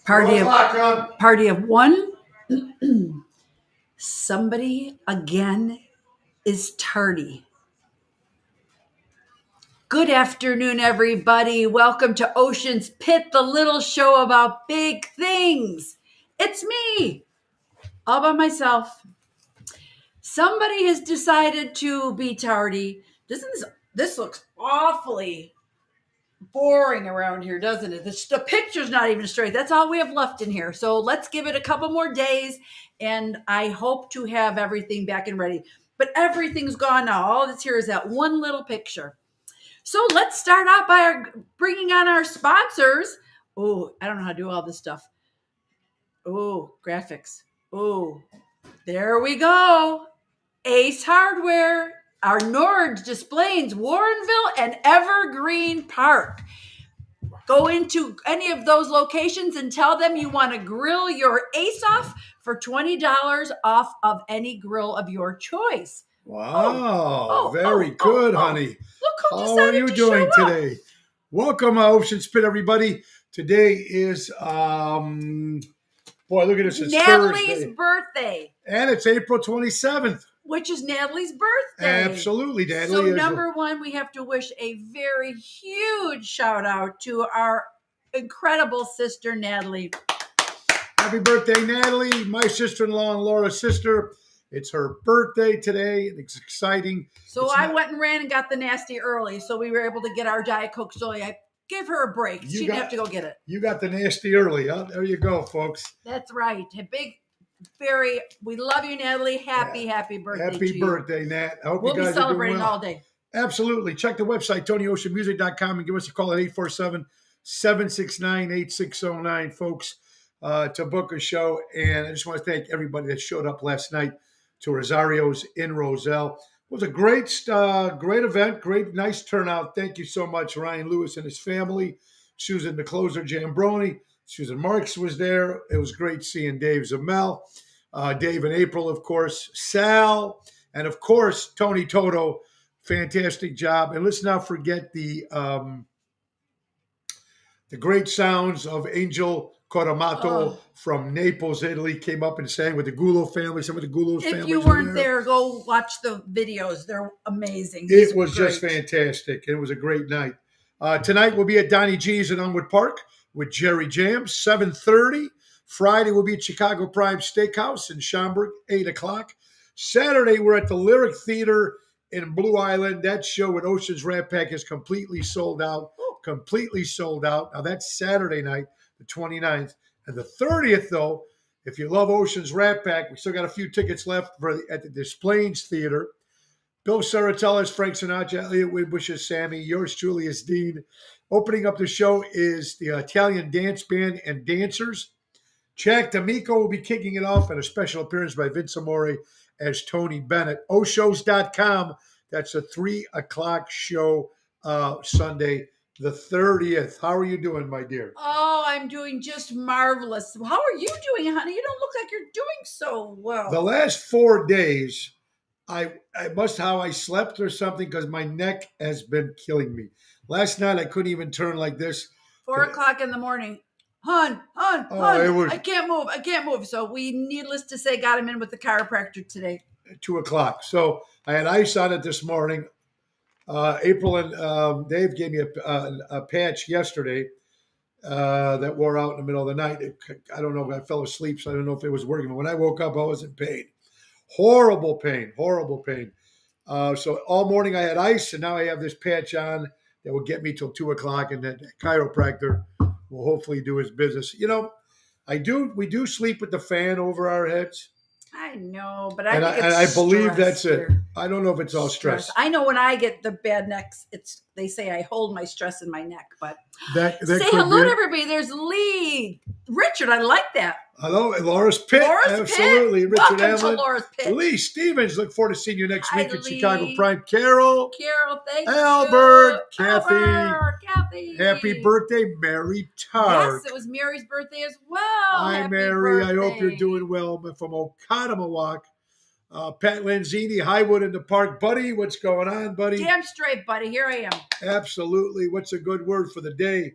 Party of one. Somebody again is tardy. Good afternoon, everybody. Welcome to Ocean's Pit, the little show about big things. It's me, all by myself. Somebody has decided to be tardy. Doesn't this looks awfully boring around here, doesn't it? The picture's not even straight. That's all we have left in here. So let's give it a couple more days, and I hope to have everything back and ready. But everything's gone now. All that's here is that one little picture. So let's start out by bringing on our sponsors. Oh, I don't know how to do all this stuff. Oh, graphics. Oh, there we go. Ace Hardware, our Nord displays Warrenville and Evergreen Park. Go into any of those locations and tell them you want to grill your ace off for $20 off of any grill of your choice. Wow, very good, honey. Look who How are you doing today? Welcome, Ocean Spit, everybody. Today is, boy, look at this. It's Natalie's Thursday. birthday. And it's April 27th. Which is Natalie's birthday. Absolutely, Natalie. So number one, we have to wish a very huge shout out to our incredible sister, Natalie. Happy birthday, Natalie, my sister-in-law and Laura's sister. It's her birthday today, and it's exciting. So I went and ran and got the nasty early, so we were able to get our Diet Coke. So I gave her a break. She didn't have to go get it. You got the nasty early, huh? There you go, folks. That's right. We love you, Natalie. Happy birthday to you. Happy birthday, Nat. I hope we'll you guys be celebrating are doing well. all day. Absolutely. Check the website, TonyOceanMusic.com, and give us a call at 847-769-8609, folks, to book a show. And I just want to thank everybody that showed up last night to Rosario's in Roselle. It was a great event, nice turnout. Thank you so much, Ryan Lewis and his family, Susan the closer, Jambroni. Susan Marks was there. It was great seeing Dave Zamel, Dave and April, of course, Sal, and of course, Tony Toto. Fantastic job. And let's not forget the great sounds of Angel Coramato from Naples, Italy, came up and sang with the Gulo family. Some of the Gulo families. If you weren't there, go watch the videos. They're amazing. It was just fantastic. It was a great night. Tonight we'll be at Donnie G's in Elmwood Park with Jerry Jams, 7:30. Friday we'll be at Chicago Prime Steakhouse in Schaumburg, 8 o'clock. Saturday we're at the Lyric Theater in Blue Island. That show with Ocean's Rat Pack is completely sold out. Now that's Saturday night, the 29th. And the 30th, though, if you love Ocean's Rat Pack, we still got a few tickets left at the Des Plaines Theater. Bill Saratellis, Frank Sinatra, Elliot Whitbush, Sammy, yours truly is Dean. Opening up the show is the Italian Dance Band and Dancers. Jack D'Amico will be kicking it off, and a special appearance by Vince Amore as Tony Bennett. Oshows.com. That's a 3 o'clock show Sunday, the 30th. How are you doing, my dear? Oh, I'm doing just marvelous. How are you doing, honey? You don't look like you're doing so well. The last 4 days, I must how I slept or something, because my neck has been killing me. Last night, I couldn't even turn like this. 4 o'clock in the morning. Hun, I can't move. So we, needless to say, got him in with the chiropractor today. 2 o'clock. So I had ice on it this morning. April and Dave gave me a patch yesterday that wore out in the middle of the night. I don't know. I fell asleep, so I don't know if it was working. But when I woke up, I was in pain. Horrible pain. So all morning I had ice, and now I have this patch on that will get me till 2 o'clock, and then the chiropractor will hopefully do his business. You know, we do sleep with the fan over our heads. I know, but I believe that's it. I don't know if it's all stress. I know when I get the bad necks, they say I hold my stress in my neck. But that say hello to everybody. There's Lee, Richard. I like that. Hello, Laura's Pit. Absolutely, Richard Welcome Hamlin. to Laura's Pit. Lee Stevens. Look forward to seeing you next week at Lee. Chicago Prime. Carol, thank Albert, you. Kathy. Happy birthday, Mary Tark. Yes, it was Mary's birthday as well. Hi, Mary. I hope you're doing well. From Oconomowoc. Pat Lanzini, Highwood in the Park. Buddy, what's going on, buddy? Damn straight, buddy. Here I am. Absolutely. What's a good word for the day?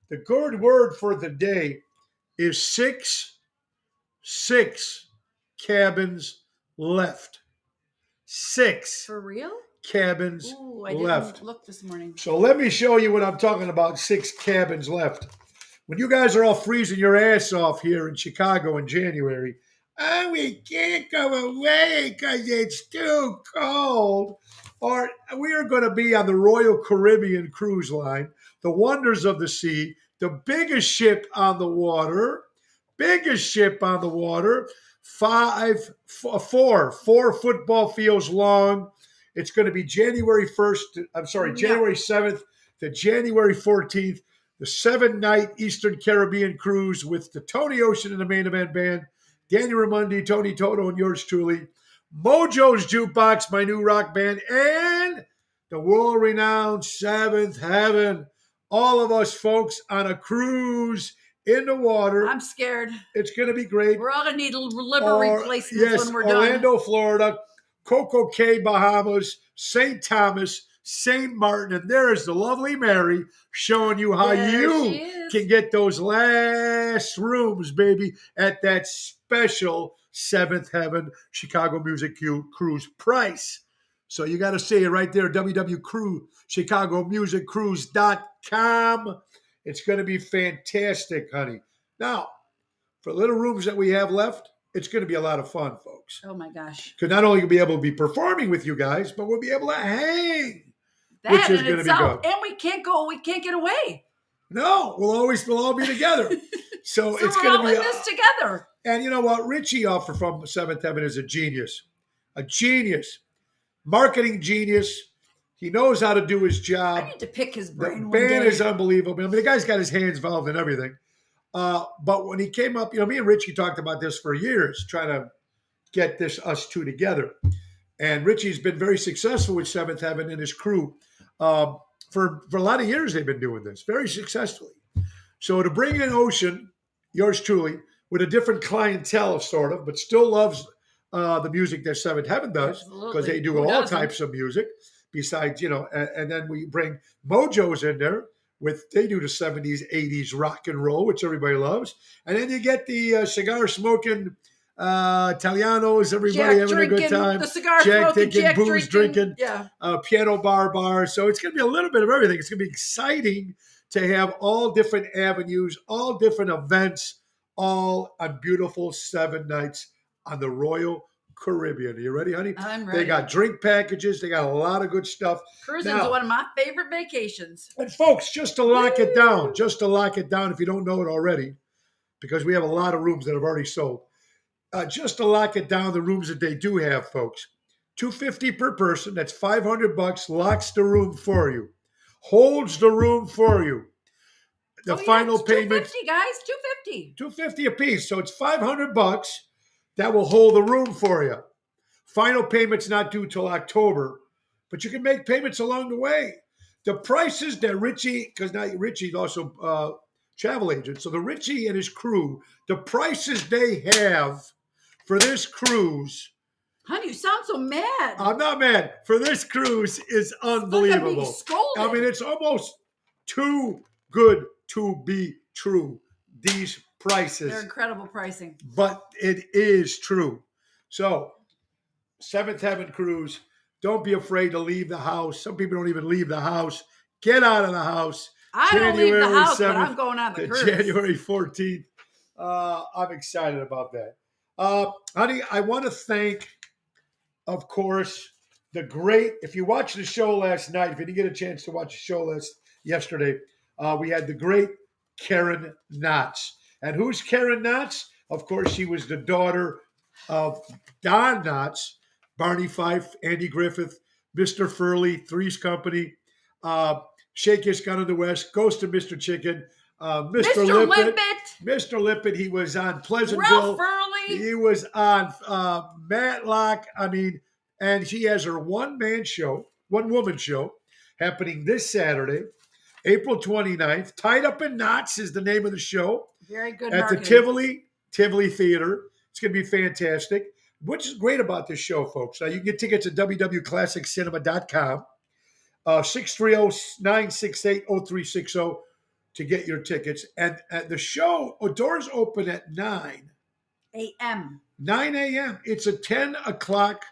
The good word for the day is six cabins left. 6 For real? cabins Ooh, I left. didn't look this morning. So let me show you what I'm talking about. 6 cabins left. When you guys are all freezing your ass off here in Chicago in January, oh, we can't go away because it's too cold. Or we are going to be on the Royal Caribbean Cruise Line, the wonders of the sea, the biggest ship on the water, four football fields long. It's going to be January 7th to January 14th. The 7-night Eastern Caribbean cruise with the Tony Ocean and the main event band, Danny Raimondi, Tony Toto, and yours truly, Mojo's Jukebox, my new rock band, and the world-renowned Seventh Heaven. All of us folks on a cruise in the water. I'm scared. It's going to be great. We're all going to need liver replacements yes, when we're Orlando, done. Florida, Coco Cay, Bahamas, St. Thomas, St. Martin, and there is the lovely Mary showing you how you can get those last rooms, baby, at that special Seventh Heaven Chicago Music Cruise price. So you got to see it right there, www.chicagomusiccruise.com. It's going to be fantastic, honey. Now, for little rooms that we have left, it's going to be a lot of fun, folks. Oh, my gosh. Because not only will we be able to be performing with you guys, but we'll be able to hang. That which is in going to be itself. good. And we can't get away. No, we'll all be together. So it's we're going all to be in this together. And you know what? Richie from Seventh Heaven is a genius. Marketing genius. He knows how to do his job. I need to pick his brain. The one band day. is unbelievable. I mean, the guy's got his hands involved in everything. But when he came up, me and Richie talked about this for years, trying to get us two together. And Richie's been very successful with Seventh Heaven and his crew. For a lot of years, they've been doing this very successfully. So to bring in Ocean, yours truly, with a different clientele, sort of, but still loves the music that Seventh Heaven does, because they do all types of music. Besides, and then we bring Mojo's in there. They do the 70s, 80s rock and roll, which everybody loves. And then you get the cigar smoking Italianos, everybody having a good time. The cigar smoking, Jack booze drinking, yeah. Piano bar. So it's going to be a little bit of everything. It's going to be exciting to have all different avenues, all different events, all on beautiful 7 nights on the Royal Caribbean. Are you ready, honey? I'm ready. They got drink packages. They got a lot of good stuff. Cruising is one of my favorite vacations. And folks, just to lock it down, if you don't know it already, because we have a lot of rooms that have already sold. Just to lock it down, the rooms that they do have, folks, $250 per person. That's $500. Locks the room for you, holds the room for you. The final payment, $250, guys, $250 a piece. So it's $500 that will hold the room for you. Final payment's not due till October, but you can make payments along the way. The prices that Richie, because now Richie's also travel agent, so the Richie and his crew, the prices they have for this cruise. Honey, you sound so mad. I'm not mad. For this cruise is unbelievable. I mean, it's almost too good to be true. These prices. They're incredible pricing. But it is true. So, Seventh Heaven Cruise, don't be afraid to leave the house. Some people don't even leave the house. Get out of the house. I don't leave the house, but I'm going on the cruise. January 14th. I'm excited about that. Honey, I want to thank, of course, if you watched the show last night, if you didn't get a chance to watch the show yesterday, we had the great Karen Knotts. And who's Karen Knotts? Of course, she was the daughter of Don Knotts, Barney Fife, Andy Griffith, Mr. Furley, Three's Company, Shake His Gun in the West, Ghost of Mr. Chicken, Mr. Lippett. Mr. Lippett, he was on Pleasantville. Ralph Furley. He was on Matlock. And she has her one-woman show happening this Saturday, April 29th. Tied Up in Knots is the name of the show. Very good at marketing. the Tivoli Theater. It's going to be fantastic. Which is great about this show, folks. You can get tickets at www.classiccinema.com. 630-968-0360. to get your tickets. And the show, doors open at 9 a.m. 9 a.m. It's a 10 o'clock,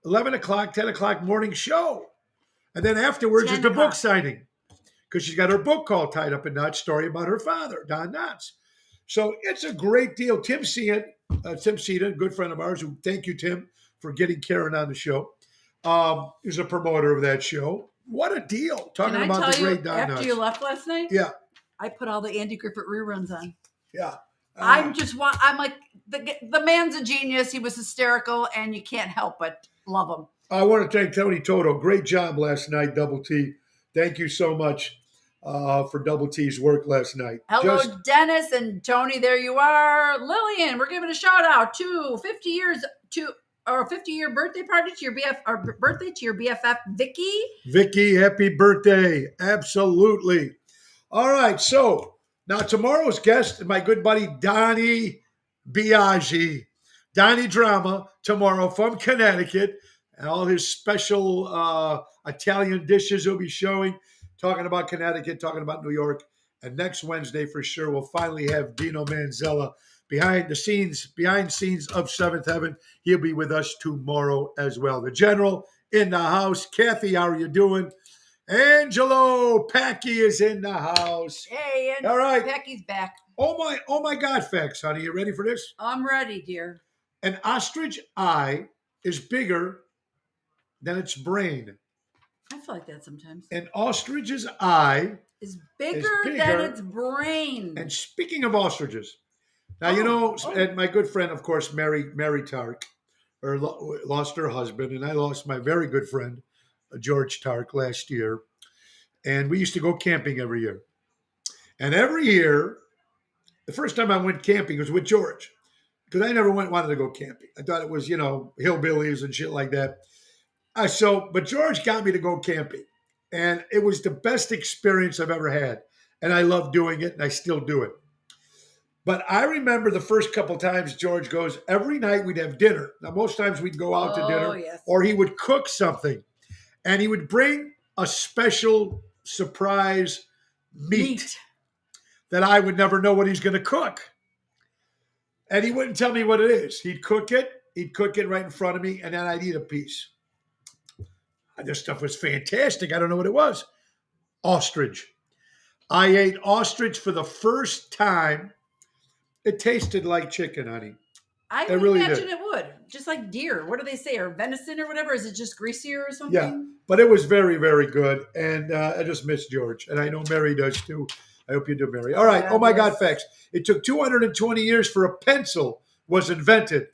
11 o'clock, 10 o'clock morning show. And then afterwards is 10 the book o'clock. signing because she's got her book called Tied Up in Knots, story about her father, Don Knotts. So it's a great deal. Tim Seaton, a good friend of ours, who thank you, Tim, for getting Karen on the show, is a promoter of that show. What a deal. Talking Can I about tell the you, great Don after Knotts. you left last night, Yeah, I put all the Andy Griffith reruns on. yeah. I'm like, the man's a genius. He was hysterical, and you can't help but love him. I want to thank Tony Toto. Great job last night, Double T. Thank you so much for Double T's work last night. Hello, Dennis and Tony. There you are. Lillian, we're giving a shout out to 50 year birthday party to your BFF, Vicky. Vicky, happy birthday. Absolutely. All right. So now tomorrow's guest, my good buddy, Donnie Biaggi. Donnie Drama tomorrow from Connecticut. And all his special Italian dishes he'll be showing, talking about Connecticut, talking about New York. And next Wednesday, for sure, we'll finally have Dino Manzella behind scenes of Seventh Heaven. He'll be with us tomorrow as well. The General in the house. Kathy, how are you doing? Angelo Packy is in the house. Hey, and all right. Becky's back. Oh my God, facts, honey. You ready for this? I'm ready, dear. An ostrich eye is bigger than its brain. I feel like that sometimes. An ostrich's eye is bigger than its brain. And speaking of ostriches, now and my good friend, of course, Mary Tark, lost her husband, and I lost my very good friend, George Tark, last year. And we used to go camping every year. And every year, the first time I went camping was with George, because I never wanted to go camping. I thought it was, hillbillies and shit like that. But George got me to go camping, and it was the best experience I've ever had. And I love doing it, and I still do it. But I remember the first couple times George goes, every night we'd have dinner. Now, most times we'd go out to dinner, yes. or he would cook something, and he would bring a special surprise meat that I would never know what he's going to cook. And he wouldn't tell me what it is. He'd cook it right in front of me, and then I'd eat a piece. This stuff was fantastic. I don't know what it was. Ostrich. I ate ostrich for the first time. It tasted like chicken, honey. I would really imagine it would. Just like deer. What do they say? Or venison or whatever? Is it just greasier or something? Yeah, but it was very, very good. And I just miss George. And I know Mary does too. I hope you do, Mary. All right. Oh, my God, facts. It took 220 years for a pencil was invented.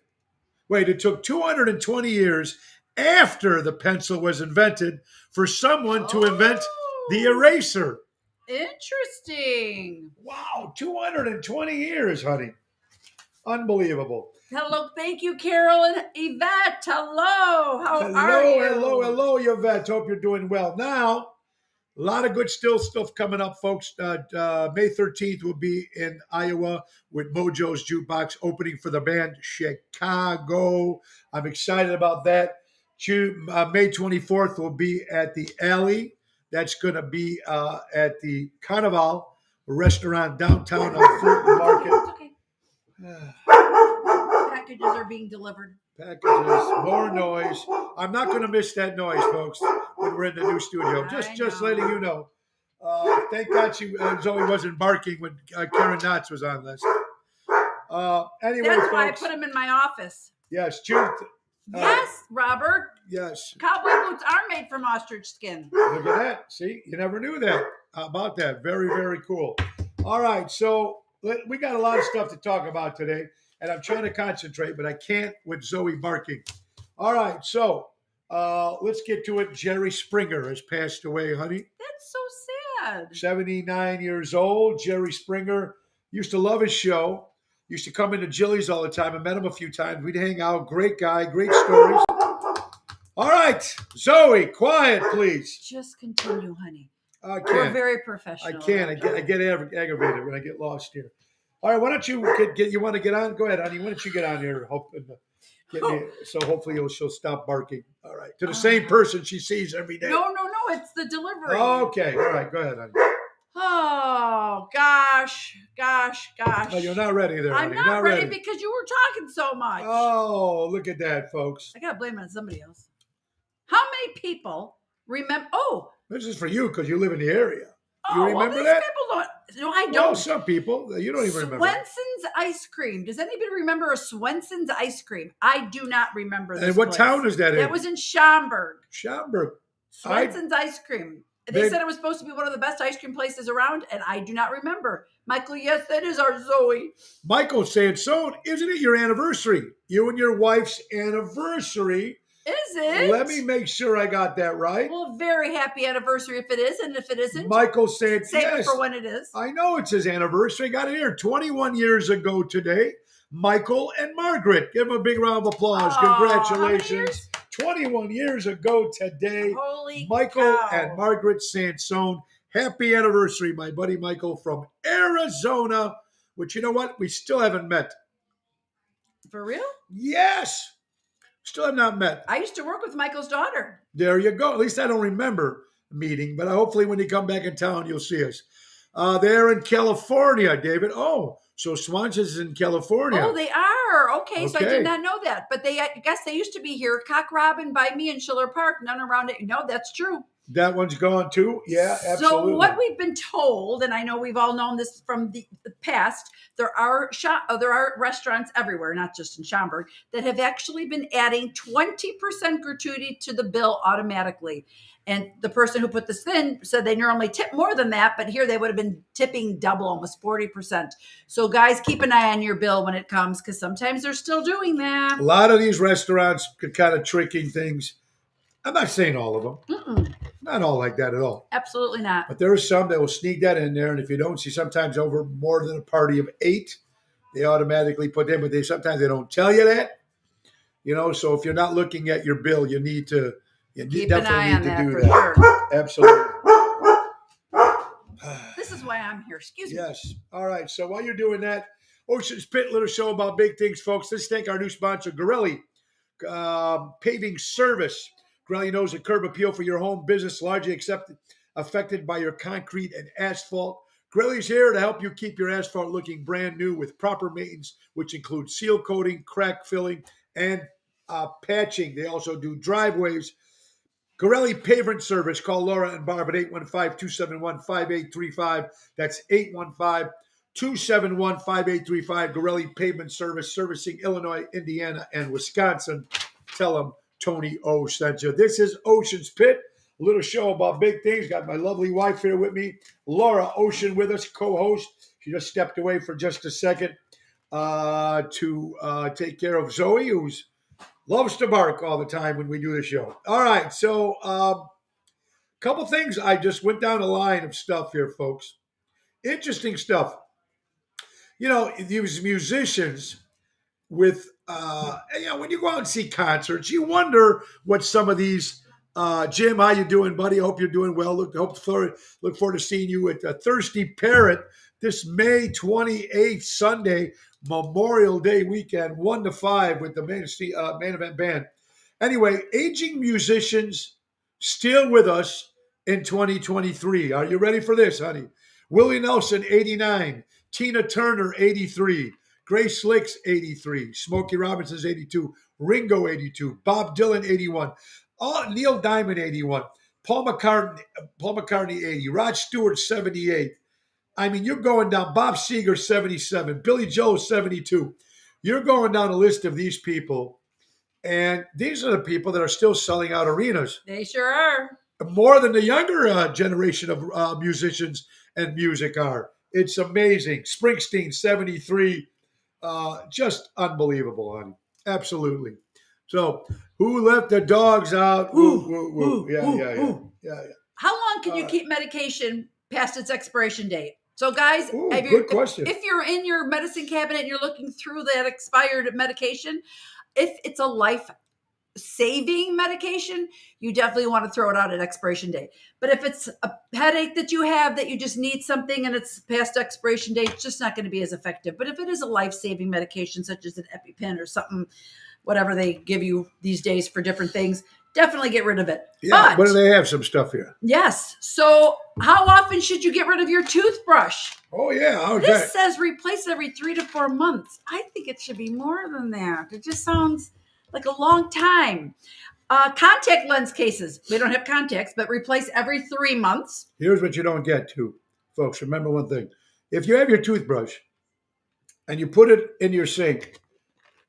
Wait, it took 220 years after the pencil was invented for someone to invent the eraser. Interesting. Wow, 220 years, honey. Unbelievable. Hello, thank you, Carol and Yvette. Hello, how are you? Hello, Yvette. Hope you're doing well. Now, a lot of good stuff coming up, folks. May 13th will be in Iowa with Mojo's Jukebox opening for the band Chicago. I'm excited about that. May 24th will be at the Alley. That's going to be at the Carnival restaurant downtown on Fulton Market. Okay. Packages are being delivered. Packages, more noise. I'm not going to miss that noise, folks, when we're in the new studio. Just letting you know. Thank God Zoe wasn't barking when Karen Knotts was on last night. Anyway, that's folks, why I put him in my office. Yes, June. Yes, Robert. Yes. Cowboy boots are made from ostrich skin. Look at that. See, you never knew that. How about that? Very, very cool. All right, so we got a lot of stuff to talk about today, and I'm trying to concentrate, but I can't with Zoe barking. All right, so let's get to it. Jerry Springer has passed away, honey. That's so sad. 79 years old. Jerry Springer used to love his show. Used to come into Jilly's all the time. I met him a few times. We'd hang out. Great guy. Great stories. All right. Zoe, quiet, please. Just continue, honey. I can't. We're very professional. I can't. I get aggravated when I get lost here. All right. Why don't you you want to get on? Go ahead, honey. Why don't you get on here? Get me, so hopefully she'll stop barking. All right. To the same person she sees every day. No. It's the delivery. Okay. All right. Go ahead, honey. Oh, gosh. Oh, you're not ready there, I'm honey. not ready because you were talking so much. Oh, look at that, folks. I got to blame it on somebody else. How many people remember? Oh, This is for you because you live in the area. You well, remember these that? people don't. No, I don't. Well, some people. You don't even remember. Swenson's ice cream. Does anybody remember a Swenson's ice cream? I do not remember this. And what place. town is that in? That was in Schaumburg. Schaumburg. Swenson's ice cream. They said it was supposed to be one of the best ice cream places around, and I do not remember. Michael, yes, that is our Zoe. Michael Sansone, isn't it your anniversary? You and your wife's anniversary. Is it? Let me make sure I got that right. Well, very happy anniversary if it is, and if it isn't, Michael Sansone. save it for when it is. I know it's his anniversary. Got it here. 21 years ago today. Michael and Margaret. Give them a big round of applause. Congratulations. 21 years ago today. Holy Michael cow. and Margaret Sansone. Happy anniversary, my buddy Michael from Arizona. Which, you know what? We still haven't met. For real? Yes. Still have not met. I used to work with Michael's daughter. There you go. At least I don't remember meeting, but hopefully when you come back in town, you'll see us. They're in California, David. Oh, so Swanson's in California. Oh, they are. Okay, so I did not know that. But I guess they used to be here. Cock Robin by me in Schiller Park. None around it. No, that's true. That one's gone too? Yeah, absolutely. So what we've been told, and I know we've all known this from the past, there are restaurants everywhere, not just in Schaumburg, that have actually been adding 20% gratuity to the bill automatically. And the person who put this in said they normally tip more than that, but here they would have been tipping double, almost 40%. So guys, keep an eye on your bill when it comes, because sometimes they're still doing that. A lot of these restaurants could kind of tricking things. I'm not saying all of them. Mm-mm. Not all like that at all. Absolutely not. But there are some that will sneak that in there, and if you don't see, sometimes over more than a party of 8, they automatically put in, but sometimes they don't tell you that. You know, so if you're not looking at your bill, you need to keep an eye on that for that. sure. Absolutely. This is why I'm here. Excuse me. Yes. All right. So while you're doing that, Ocean's Pit, little show about big things, folks. Let's thank our new sponsor, Gorelli Paving Service. Gorelli knows the curb appeal for your home business, largely affected by your concrete and asphalt. Gorelli's here to help you keep your asphalt looking brand new with proper maintenance, which includes seal coating, crack filling, and patching. They also do driveways. Gorelli Pavement Service. Call Laura and Barb at 815-271-5835. That's 815-271-5835. Gorelli Pavement Service, servicing Illinois, Indiana, and Wisconsin. Tell them Tony O sent you. This is Ocean's Pit, a little show about big things. Got my lovely wife here with me, Laura Ocean, with us, co-host. She just stepped away for just a second to take care of Zoe, who's loves to bark all the time when we do the show. All right, so couple things. I just went down a line of stuff here, folks. Interesting stuff. You know, these musicians with, when you go out and see concerts, you wonder what some of these, Jim, how you doing, buddy? Hope you're doing well. Look forward to seeing you at Thirsty Parrot this May 28th, Sunday, Memorial Day weekend, 1 to 5 with the main event band. Anyway, aging musicians still with us in 2023. Are you ready for this, honey? Willie Nelson, 89. Tina Turner, 83. Grace Slicks, 83. Smokey Robinson's 82. Ringo, 82. Bob Dylan, 81. Neil Diamond, 81. Paul McCartney, 80. Rod Stewart, 78. I mean, you're going down. Bob Seger, 77. Billy Joel, 72. You're going down a list of these people, and these are the people that are still selling out arenas. They sure are. More than the younger generation of musicians and music are. It's amazing. Springsteen, 73. Just unbelievable, honey. Absolutely. So, who let the dogs out? Yeah. How long can you keep medication past its expiration date? So, guys, good question. If you're in your medicine cabinet and you're looking through that expired medication, if it's a life-saving medication, you definitely want to throw it out at expiration date. But if it's a headache that you have that you just need something and it's past expiration date, it's just not going to be as effective. But if it is a life-saving medication, such as an EpiPen or something, whatever they give you these days for different things, definitely get rid of it. Yeah, But but they have some stuff here. yes. So how often should you get rid of your toothbrush? Oh, yeah. Okay. This says replace every 3 to 4 months. I think it should be more than that. It just sounds like a long time. Contact lens cases. We don't have contacts, but replace every 3 months. Here's what you don't get, too, folks. Remember one thing. If you have your toothbrush and you put it in your sink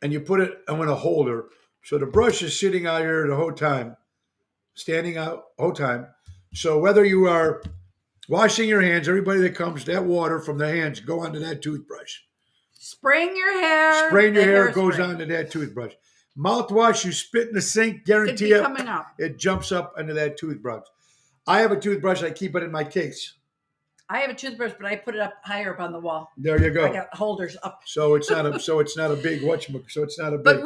and you put it in a holder, so the brush is sitting out here the whole time, standing out the whole time. So whether you are washing your hands, everybody that comes, that water from the hands go onto that toothbrush. Spraying your hair. Spraying your the hair goes hairspray. onto that toothbrush. Mouthwash, you spit in the sink, Could guarantee be you, coming up. it jumps up into that toothbrush. I have a toothbrush, I keep it in my case. I have a toothbrush, but I put it up higher up on the wall. There you go. I got holders up. So it's not a big But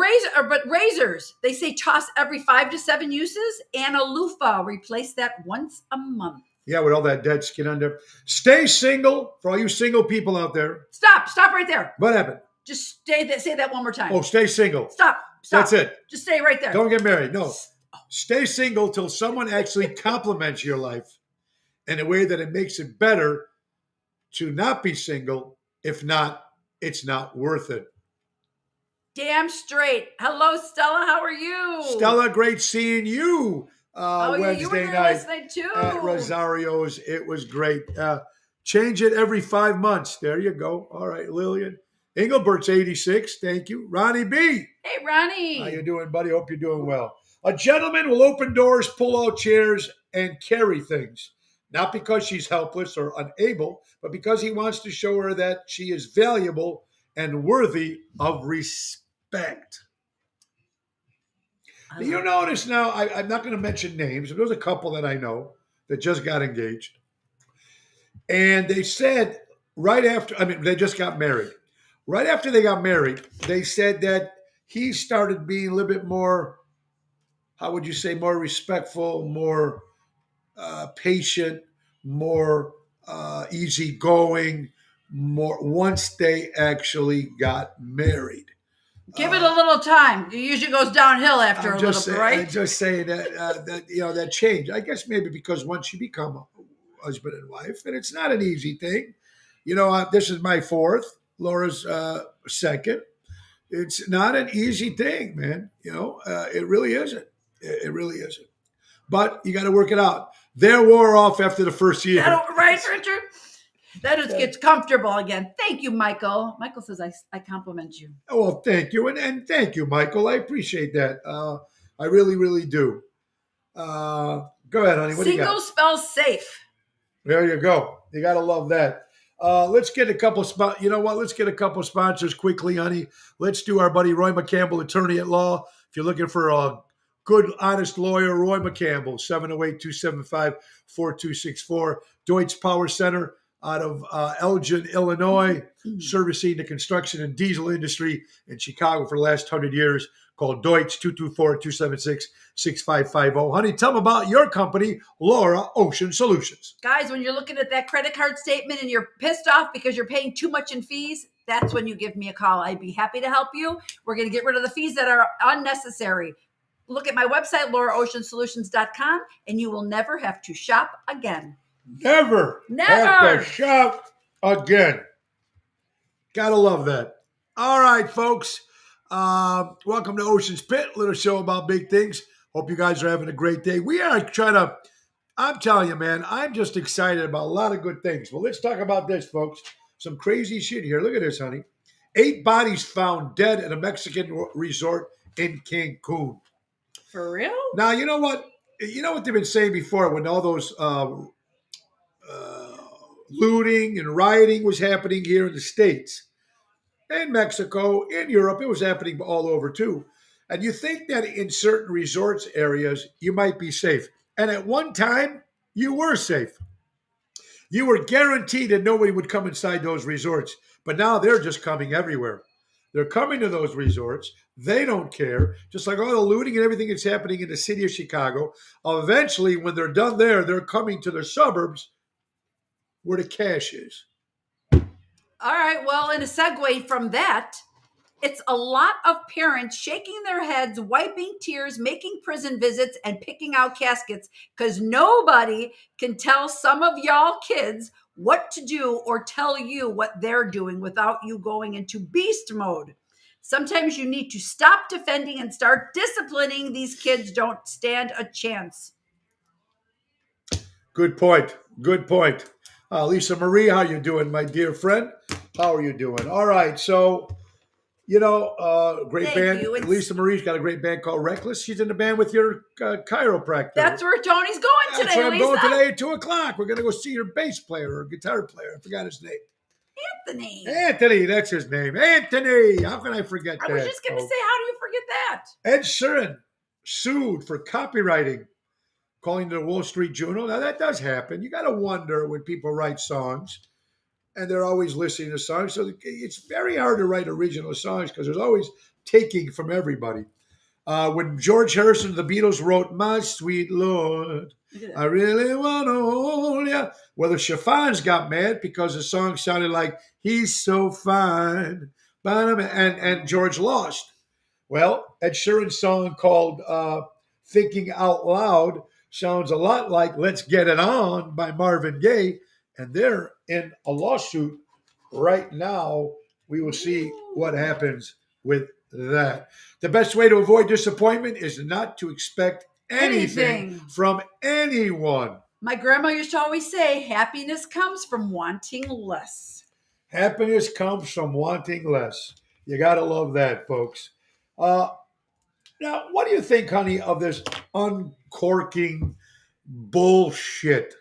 razors, they say toss every 5 to 7 uses, and a loofah, replace that once a month. Yeah, with all that dead skin under. Stay single for all you single people out there. Stop right there. What happened? Just say that one more time. Oh, stay single. Stop. That's it. Just stay right there. Don't get married. No. Stay single till someone actually compliments your life in a way that it makes it better to not be single. If not, it's not worth it. Damn straight. Hello, Stella. How are you? Stella, great seeing you yeah, you were Wednesday there night last night too. at Rosario's. It was great. Change it every 5 months. There you go. All right, Lillian. Engelbert's 86. Thank you. Ronnie B. Hey, Ronnie. How you doing, buddy? Hope you're doing well. A gentleman will open doors, pull out chairs, and carry things. Not because she's helpless or unable, but because he wants to show her that she is valuable and worthy of respect. Do you notice now, I'm not going to mention names, but there's a couple that I know that just got engaged. And they said they just got married. Right after they got married, they said that he started being a little bit more, how would you say, more respectful, more patient, more easygoing, more once they actually got married. Give it a little time. It usually goes downhill after a little bit, right? I'm just saying that that change. I guess maybe because once you become a husband and wife, and it's not an easy thing. This is my fourth. Laura's second. It's not an easy thing, man. It really isn't. It really isn't. But you got to work it out. They're wore off after the first year. Right, Richard? That just gets comfortable again. Thank you, Michael. Michael says I compliment you. Oh, well, thank you. And thank you, Michael. I appreciate that. I really, really do. Go ahead, honey. What do you got? Single spells safe. There you go. You got to love that. Let's get a couple You know what? Let's get a couple sponsors quickly, honey. Let's do our buddy Roy McCampbell, attorney at law. If you're looking for a good, honest lawyer, Roy McCampbell, 708-275-4264. Deutsch Power Center out of Elgin, Illinois, servicing the construction and diesel industry in Chicago for the last 100 years. Call Deutsch, 224-276-6550. Honey, tell them about your company, Laura Ocean Solutions. Guys, when you're looking at that credit card statement and you're pissed off because you're paying too much in fees, that's when you give me a call. I'd be happy to help you. We're going to get rid of the fees that are unnecessary. Look at my website, lauraoceansolutions.com, and you will never have to shop again. Never have to shop again. Gotta love that. All right, folks. Welcome to Ocean's Pit, little show about big things. Hope you guys are having a great day. We are I'm telling you, man, I'm just excited about a lot of good things. Well, let's talk about this, folks. Some crazy shit here. Look at this, honey. 8 bodies found dead at a Mexican resort in Cancun. For real? Now, you know what? You know what they've been saying before when all those looting and rioting was happening here in the States, in Mexico, in Europe, it was happening all over too. And you think that in certain resorts areas, you might be safe. And at one time, you were safe. You were guaranteed that nobody would come inside those resorts. But now they're just coming everywhere. They're coming to those resorts. They don't care. Just like all the looting and everything that's happening in the city of Chicago. Eventually, when they're done there, they're coming to the suburbs where the cash is. All right. Well, in a segue from that, It's a lot of parents shaking their heads, wiping tears, making prison visits, and picking out caskets because nobody can tell some of y'all kids what to do or tell you what they're doing without you going into beast mode. Sometimes you need to stop defending and start disciplining. These kids don't stand a chance. Good point. Good point. Lisa Marie, how you doing, my dear friend? How are you doing? All right. So, great Thank band. you. It's- Lisa Marie's got a great band called Reckless. She's in the band with your chiropractor. That's where Tony's going That's today, where I'm Lisa. going today at 2 o'clock. We're going to go see your bass player or guitar player. I forgot his name. Anthony. Anthony, that's his name. Anthony. How can I forget that? I was just going to folks? say, how do you forget that? Ed Sheeran sued for copywriting, calling the Wall Street Journal. Now, that does happen. You got to wonder when people write songs, and they're always listening to songs. So it's very hard to write original songs because there's always taking from everybody. When George Harrison of the Beatles wrote "My Sweet Lord, I Really Want to Hold Ya," well, the Chiffons got mad because the song sounded like "He's So Fine," and George lost. Well, Ed Sheeran's song called "Thinking Out Loud" sounds a lot like "Let's Get It On" by Marvin Gaye, and they're in a lawsuit right now. We will see what happens with that. The best way to avoid disappointment is not to expect anything from anyone. My grandma used to always say, happiness comes from wanting less. Happiness comes from wanting less. You got to love that, folks. Now, what do you think, honey, of this uncorking bullshit?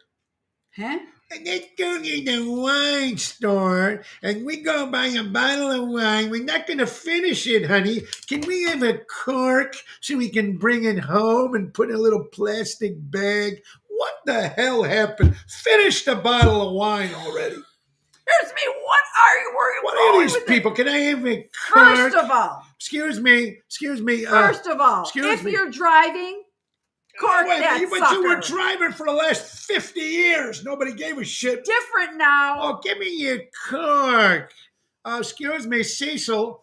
Huh? Let's go to the wine store and we go buy a bottle of wine. We're not going to finish it, honey. Can we have a cork so we can bring it home and put in a little plastic bag? What the hell happened? Finish the bottle of wine already. Excuse me, what are you worried about? What are these people? Can I have a cork? First of all. Excuse me. First of all, excuse if me. you're driving, cork that but sucker. you were driving for the last 50 years. Nobody gave a shit. Different now. Oh, give me your cork. Excuse me, Cecil,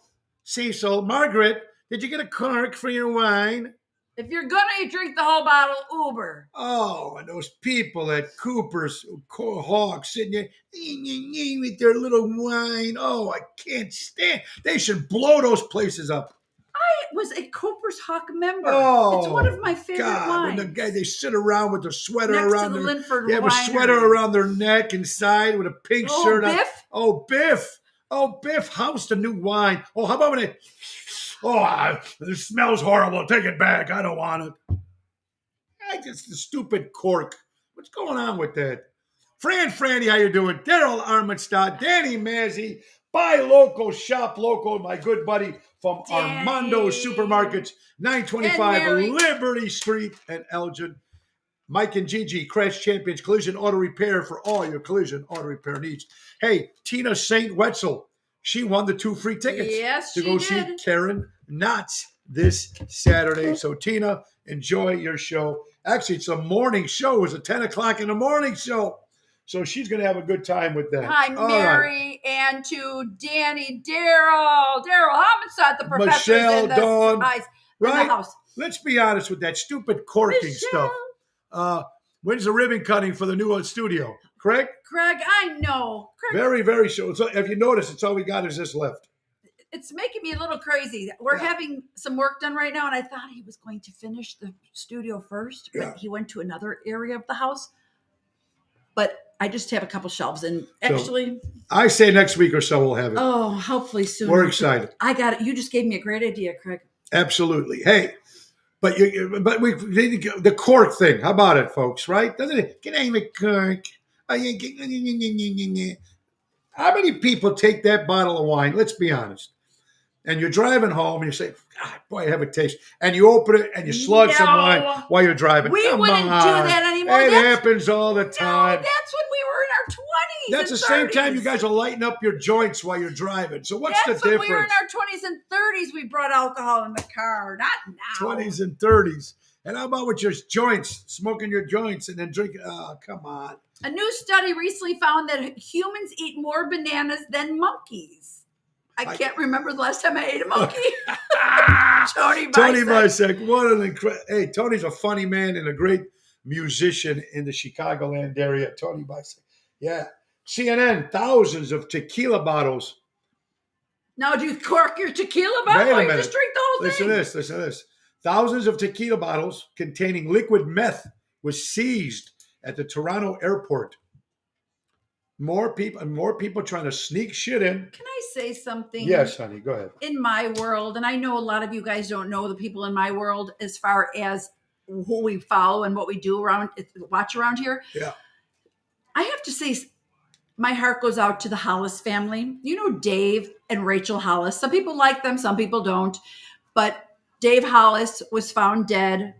Margaret, did you get a cork for your wine? If you're gonna drink the whole bottle, Uber. Oh, and those people at Cooper's Hawk sitting there with their little wine. Oh, I can't stand. They should blow those places up. I was a Cooper's Hawk member. Oh, it's one of my favorite God, wines. when they sit around with their sweater Next around to the their Linford they have a Winery. sweater around their neck inside with a pink shirt on. Biff? Oh, Biff. Oh, Biff, how's the new wine? Oh, how about when it... Oh, this smells horrible. Take it back. I don't want it. It's the stupid cork. What's going on with that? Franny, how you doing? Daryl Armstead, Danny Mazzi, buy local, shop local. My good buddy from Danny. Armando Supermarkets, 925 Liberty Street and Elgin. Mike and Gigi, Crash Champions Collision Auto Repair for all your collision auto repair needs. Hey, Tina St. Wetzel, she won the 2 free tickets to go see Karen Knotts this Saturday. So, Tina, enjoy your show. Actually, it's a morning show. It was a 10 o'clock in the morning show. So she's going to have a good time with that. Hi, Mary, and to Danny, Daryl Homicide, the professor Michelle, in the Dawn, right? In the house. Let's be honest with that stupid corking stuff. When's the ribbon cutting for the new studio? Craig, I know. Craig, very, very short. So if you notice, it's all we got is this left. It's making me a little crazy. We're having some work done right now, and I thought he was going to finish the studio first, but he went to another area of the house. But I just have a couple shelves, and actually, I say next week or so we'll have it. Oh, hopefully soon. We're excited. I got it. You just gave me a great idea, Craig. Absolutely. Hey, but the cork thing. How about it, folks? Right? Doesn't it? Can I have a cork? How many people take that bottle of wine? Let's be honest. And you're driving home and you say, God, boy, I have a taste. And you open it and you slug some wine while you're driving. We wouldn't do that anymore. It happens all the time. No, that's when we were in our 20s. That's the same time you guys are lighting up your joints while you're driving. So what's the difference? That's when we were in our 20s and 30s. We brought alcohol in the car. Not now. 20s and 30s. And how about with your joints, smoking your joints and then drinking? Oh, come on. A new study recently found that humans eat more bananas than monkeys. I can't remember the last time I ate a monkey. Tony Tony Bisek. Bisek, what an incredible. Hey, Tony's a funny man and a great musician in the Chicagoland area. Tony Bisek. Yeah. CNN, thousands of tequila bottles. Now, do you cork your tequila bottle Wait a or you minute. just drink the whole Listen to thing? this. Listen to this. Thousands of tequila bottles containing liquid meth was seized at the Toronto airport. More people trying to sneak shit in. Can I say something? Yes, honey, go ahead. In my world, and I know a lot of you guys don't know the people in my world as far as who we follow and what we do watch around here. Yeah. I have to say, my heart goes out to the Hollis family. You know Dave and Rachel Hollis. Some people like them, some people don't. But Dave Hollis was found dead,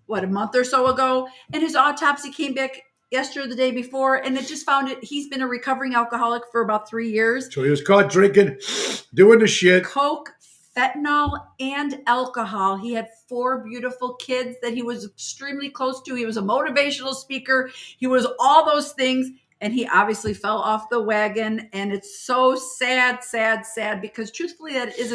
a month or so ago, and his autopsy came back yesterday or the day before, and it just found it. He's been a recovering alcoholic for about 3 years. So he was caught drinking, doing the shit. Coke, fentanyl, and alcohol. He had 4 beautiful kids that he was extremely close to. He was a motivational speaker. He was all those things. And he obviously fell off the wagon. And it's so sad, because truthfully, that is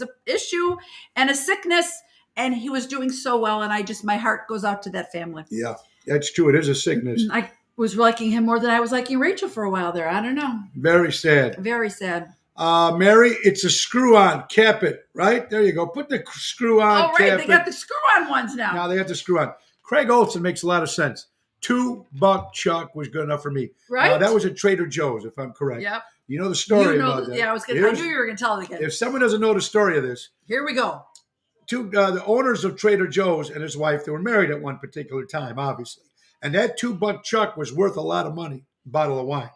an issue and a sickness. And he was doing so well. And my heart goes out to that family. Yeah, that's true. It is a sickness. I was liking him more than I was liking Rachel for a while there. I don't know. Very sad. Very sad. Mary, it's a screw-on. Cap it, right? There you go. Put the screw-on. Oh, right. They got the screw-on ones now. Now they got the screw-on. Craig Olson makes a lot of sense. $2 Chuck was good enough for me. Right. That was at Trader Joe's, if I'm correct. Yep. You know the story about that. Yeah, I knew you were going to tell it again. If someone doesn't know the story of this, here we go. The owners of Trader Joe's and his wife, they were married at one particular time, obviously. And that $2 Chuck was worth a lot of money, a bottle of wine.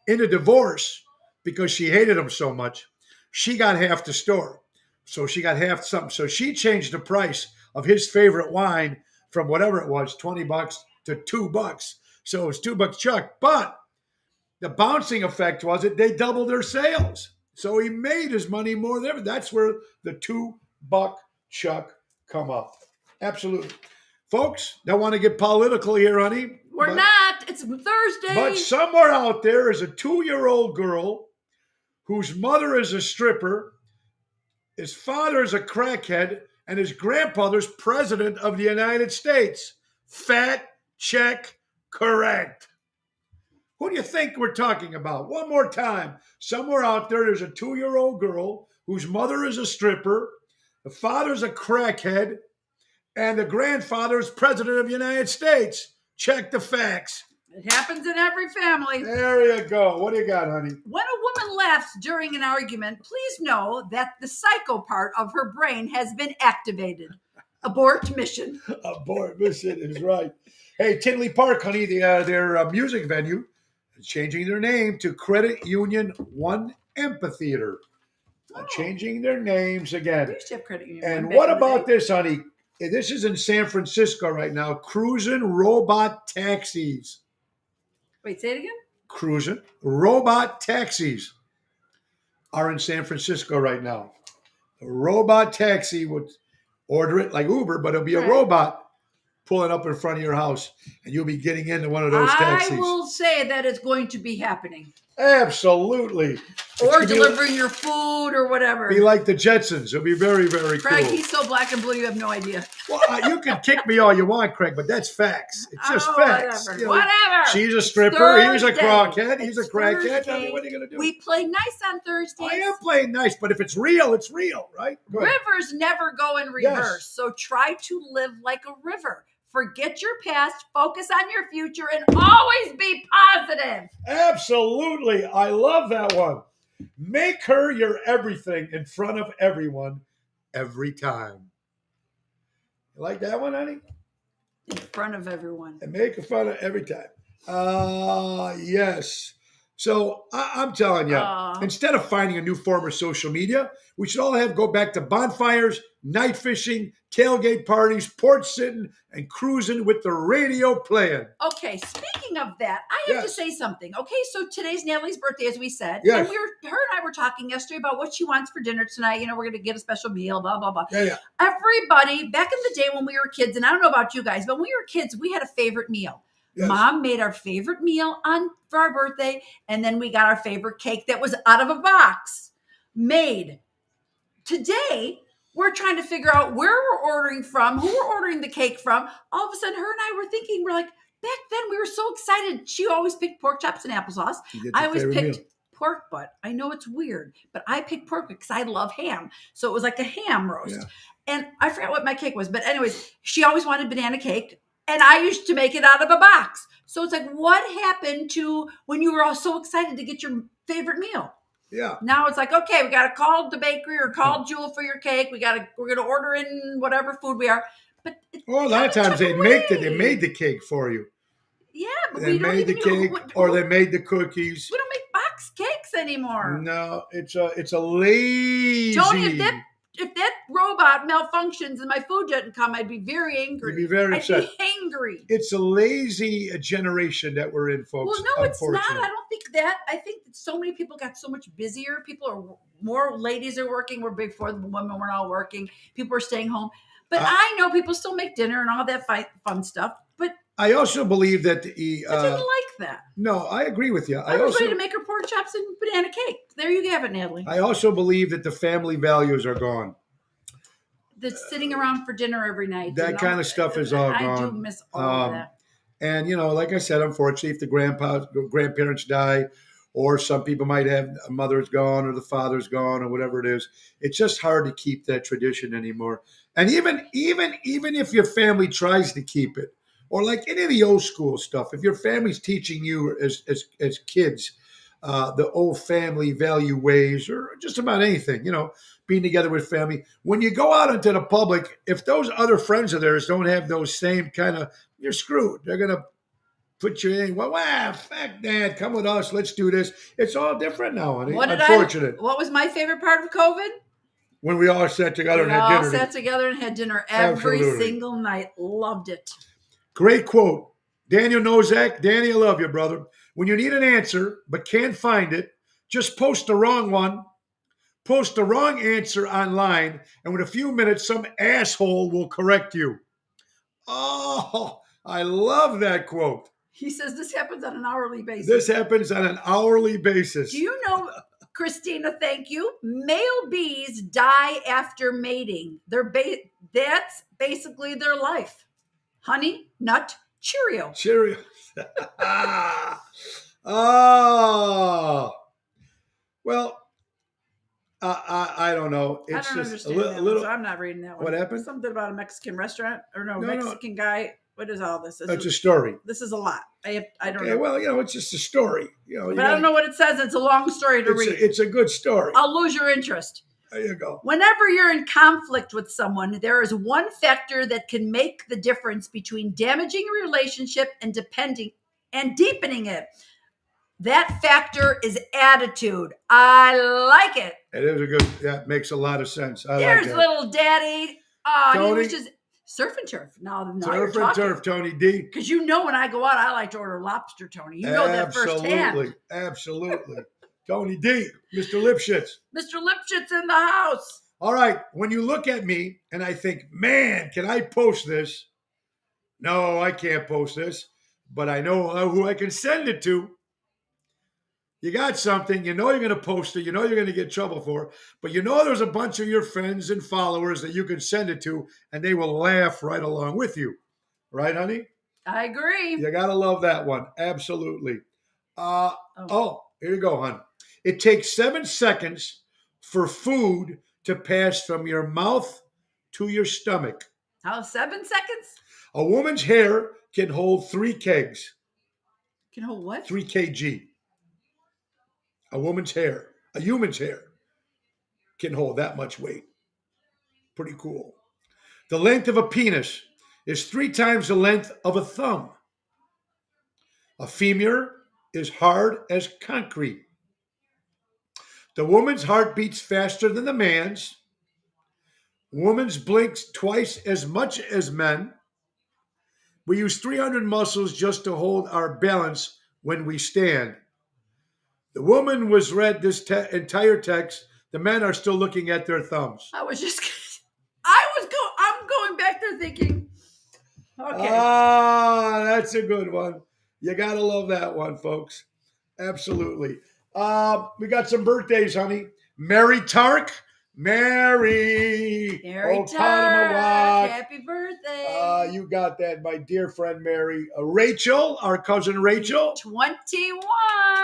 In a divorce, because she hated him so much, she got half the store. So she got half something. So she changed the price of his favorite wine from whatever it was, $20 to $2. So it was $2 Chuck. But the bouncing effect was that they doubled their sales. So he made his money more than ever. That's where the $2 Chuck come up. Absolutely. Folks, don't want to get political here, honey. We're not. It's Thursday. But somewhere out there is a 2-year-old girl whose mother is a stripper, his father is a crackhead, and his grandfather's president of the United States. Fact check correct. Who do you think we're talking about? One more time. Somewhere out there's a 2-year-old girl whose mother is a stripper, the father's a crackhead, and the grandfather is president of the United States. Check the facts. It happens in every family. There you go. What do you got, honey? When a woman laughs during an argument, please know that the psycho part of her brain has been activated. Abort mission. Abort mission is right. Hey, Tinley Park, honey, their music venue is changing their name to Credit Union One Amphitheater. Changing their names again. We used to have Credit Union. And what about this, honey? This is in San Francisco right now. Cruising robot taxis. Wait, say it again? Cruising robot taxis are in San Francisco right now. A robot taxi would order it like Uber, but it'll be a robot pulling up in front of your house, and you'll be getting into one of those taxis. I will say that it's going to be happening. Absolutely. Or delivering your food or whatever. Be like the Jetsons. It'll be very, very Craig, cool. he's so black and blue, you have no idea. Well, you can kick me all you want, Craig, but that's facts. It's just facts. Whatever. You know, wherever. She's a stripper. He's a crackhead. He's a crackhead. I mean, what are you going to do? We play nice on Thursdays. I am playing nice, but if it's real, it's real, right? Rivers never go in reverse. Yes. So try to live like a river. Forget your past, focus on your future, and always be positive. Absolutely. I love that one. Make her your everything in front of everyone every time. You like that one, honey? In front of everyone. And make fun of every time. Yes. So I'm telling you, instead of finding a new form of social media, we should all go back to bonfires, night fishing, tailgate parties, porch sitting, and cruising with the radio playing. Okay, speaking of that, I have to say something. Okay, so today's Natalie's birthday, as we said. Yes. And her and I were talking yesterday about what she wants for dinner tonight. You know, we're going to get a special meal, blah, blah, blah. Yeah. Everybody, back in the day when we were kids, and I don't know about you guys, but when we were kids, we had a favorite meal. Yes. Mom made our favorite meal for our birthday, and then we got our favorite cake that was out of a box. made. Today, we're trying to figure out where we're ordering from, who we're ordering the cake from. All of a sudden, her and I were thinking, we're like, back then we were so excited. She always picked pork chops and applesauce. You get I your always favorite picked meal. pork butt. I know it's weird, but I picked pork because I love ham. So it was like a ham roast. Yeah. And I forgot what my cake was. But anyways, she always wanted banana cake. And I used to make it out of a box. So it's like, what happened to when you were all so excited to get your favorite meal? Yeah. Now it's like, okay, we got to call the bakery or call Jewel for your cake. We're going to order in whatever food we are. But Well, a lot of times they made the cake for you. Yeah, but They we don't made the even cake, or they made the cookies. we don't make box cakes anymore. No, it's a lazy. Tony, if that robot malfunctions and my food doesn't come, I'd be very angry. You'd be very upset. I'd be angry. It's a lazy generation that we're in, folks. Well, no, it's not. unfortunately. I don't think that. I think that so many people got so much busier. People are more ladies are working. We're before the women were all working. People are staying home. But I know people still make dinner and all that fun stuff. But I also believe that I didn't like that. No, I agree with you. I was ready to make her pork chops and banana cake. There you have it, Natalie. I also believe that the family values are gone. The sitting around for dinner every night. That kind of stuff is all I gone. do miss all of that. And, like I said, unfortunately, if the grandparents die, or some people might have a mother's gone or the father's gone or whatever it is, it's just hard to keep that tradition anymore. And even if your family tries to keep it, or like any of the old school stuff, if your family's teaching you as kids the old family value ways, or just about anything, being together with family, when you go out into the public, if those other friends of theirs don't have those same kind of, you're screwed. They're going to put you in. Well, fuck that. Come with us. Let's do this. It's all different now, honey. Unfortunate. What was my favorite part of COVID? When we all sat together and had dinner. We all sat together and had dinner every single night. Loved it. Great quote. Daniel Nozak. Danny, I love you, brother. When you need an answer but can't find it, just post the wrong one. Post the wrong answer online, and with a few minutes, some asshole will correct you. Oh, I love that quote. He says this happens on an hourly basis. This happens on an hourly basis. Do you know, Christina, thank you, male bees die after mating. That's basically their life. Honey, nut, Cheerio. Cheerio. Oh. Well, I don't know. It's I don't just understand a little. so I'm not reading that one. What happened? Something about a Mexican restaurant or No, Mexican guy. What is all this? It's a story. This is a lot. I don't Okay, know. well, it's just a story. But I don't know what it says. It's a long story to read. It's a good story. I'll lose your interest. There you go. Whenever you're in conflict with someone, there is one factor that can make the difference between damaging a relationship and deepening it. That factor is attitude. I like it. It is a good. That makes a lot of sense. There's like that. little daddy. Oh, Tony, he was just surf and turf. Now surf and turf, Tony D. Because when I go out, I like to order lobster, Tony. You know that firsthand. Absolutely. Tony D, Mr. Lipschitz. Mr. Lipschitz in the house. All right. When you look at me and I think, man, can I post this? No, I can't post this, but I know who I can send it to. You got something, you're going to post it, you're going to get trouble for it, but there's a bunch of your friends and followers that you can send it to, and they will laugh right along with you. Right, honey? I agree. You got to love that one. Absolutely. Here you go, hon. It takes 7 seconds for food to pass from your mouth to your stomach. How, 7 seconds? A woman's hair can hold 3 kegs. Can hold what? 3 kg. A human's hair can hold that much weight. Pretty cool. The length of a penis is 3 times the length of a thumb. A femur is hard as concrete. The woman's heart beats faster than the man's. Woman's blinks twice as much as men. We use 300 muscles just to hold our balance when we stand. The woman was read this entire text. The men are still looking at their thumbs. I'm going back there thinking, okay. That's a good one. You got to love that one, folks. Absolutely. We got some birthdays, honey. Mary Tark. Mary. Mary Old Tark, Panamawak. happy birthday. You got that, my dear friend Mary. Rachel, our cousin Rachel. 21.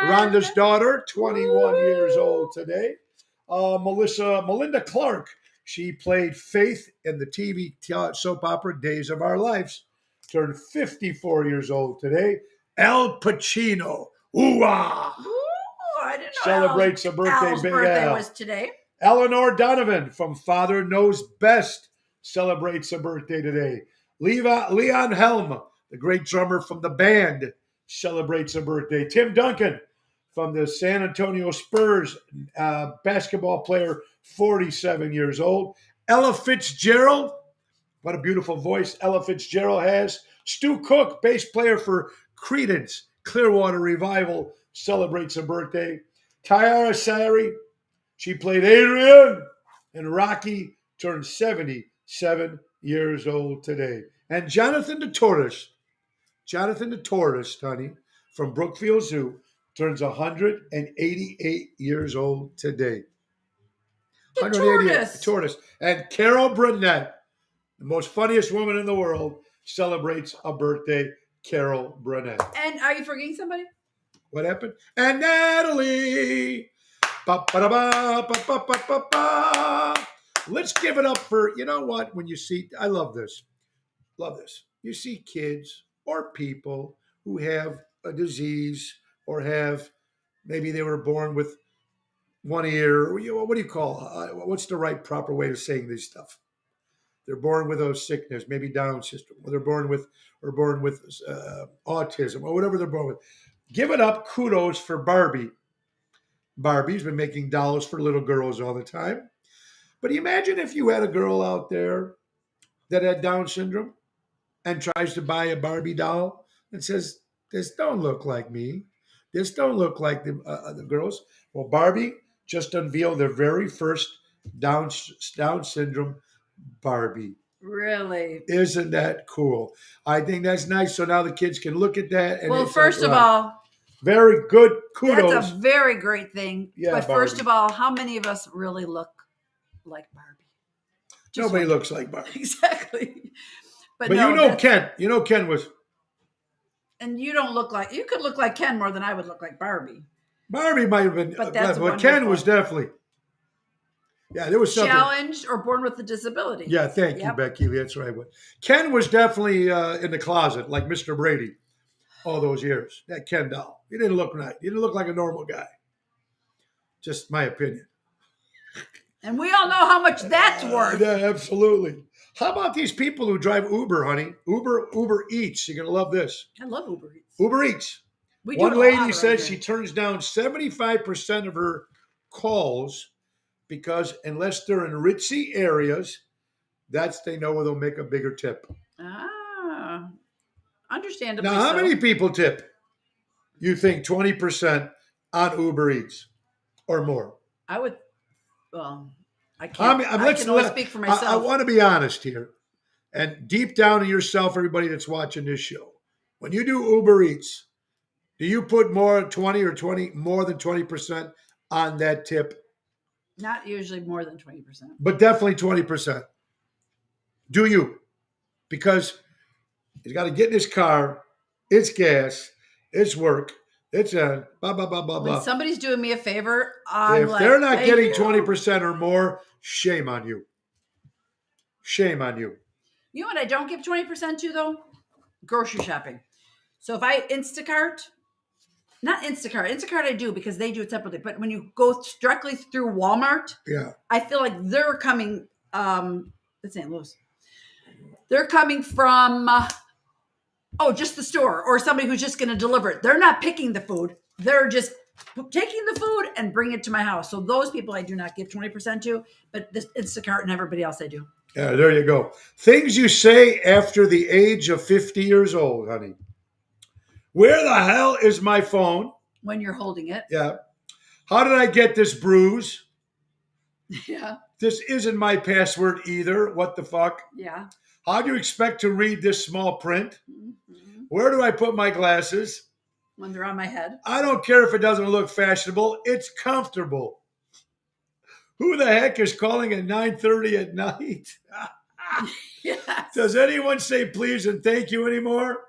Rhonda's daughter, 21 Woo! years old today. Melinda Clark. She played Faith in the TV soap opera Days of Our Lives. Turned 54 years old today. Al Pacino. Ooh-ah! Ooh, I didn't know Celebrates a birthday, Al's Big birthday Al. was today. Eleanor Donovan from Father Knows Best celebrates a birthday today. Leon Helm, the great drummer from the band, celebrates a birthday. Tim Duncan from the San Antonio Spurs, basketball player, 47 years old. Ella Fitzgerald, what a beautiful voice Ella Fitzgerald has. Stu Cook, bass player for Creedence Clearwater Revival, celebrates a birthday. Tyara Sari, she played Adrian in Rocky, turned 77 years old today. And Jonathan the Tortoise, honey, from Brookfield Zoo, turns 188 years old today. The tortoise. And Carol Burnett, the most funniest woman in the world, celebrates a birthday. Carol Burnett. And are you forgetting somebody? What happened? And Natalie. Ba-ba-da-ba, ba-ba-ba-ba-ba. Let's give it up for, you know what, when you see, I love this. You see kids or people who have a disease or have, maybe they were born with one ear, or what do you call, what's the right proper way of saying this stuff? They're born with a sickness, maybe Down syndrome, or they're born with autism, or whatever they're born with. Give it up, kudos for Barbie. Barbie's been making dolls for little girls all the time. But imagine if you had a girl out there that had Down syndrome and tries to buy a Barbie doll and says, "This don't look like me. This don't look like the girls." Well, Barbie just unveiled their very first Down syndrome Barbie. Really? Isn't that cool? I think that's nice. So now the kids can look at that. And well, first of all, very good. Kudos. That's a very great thing. Yeah, but Barbie. First of all, how many of us really look like Barbie? Nobody looks like Barbie. Exactly. But no, Ken. Ken was. And you don't look like, you could look like Ken more than I would look like Barbie. Barbie might have been, but Ken was definitely. Yeah, there was something. Challenged or born with a disability. Yeah, thank you, Becky. That's right. Ken was definitely in the closet, like Mr. Brady, all those years. That Ken doll. He didn't look right. He didn't look like a normal guy. Just my opinion. And we all know how much that's worth. Yeah, absolutely. How about these people who drive Uber, honey? Uber Eats. You're going to love this. I love Uber Eats. Uber Eats. One lady says she turns down 75% of her calls because unless they're in ritzy areas, they know where they'll make a bigger tip. Ah, understandably. Now, how many people tip? You think 20% on Uber Eats or more? I would. Well, I can't. I can only speak for myself. I want to be honest here, and deep down in yourself, everybody that's watching this show, when you do Uber Eats, do you put more than 20% on that tip? Not usually more than 20%. But definitely 20%. Do you? Because he's got to get in his car, it's gas, it's work, it's blah, blah, blah, blah, blah. When somebody's doing me a favor, if they're not getting 20% or more, shame on you. Shame on you. You know what I don't give 20% to, though? Grocery shopping. So if I not Instacart I do because they do it separately. But when you go directly through Walmart, I feel like they're coming, it's St. Louis. They're coming from, just the store or somebody who's just going to deliver it. They're not picking the food. They're just taking the food and bring it to my house. So those people I do not give 20% to, but this Instacart and everybody else I do. Yeah, there you go. Things you say after the age of 50 years old, honey. Where the hell is my phone? When you're holding it. Yeah. How did I get this bruise? Yeah. This isn't my password either. What the fuck? Yeah. How do you expect to read this small print? Mm-hmm. Where do I put my glasses? When they're on my head. I don't care if it doesn't look fashionable. It's comfortable. Who the heck is calling at 9:30 at night? Yes. Does anyone say please and thank you anymore?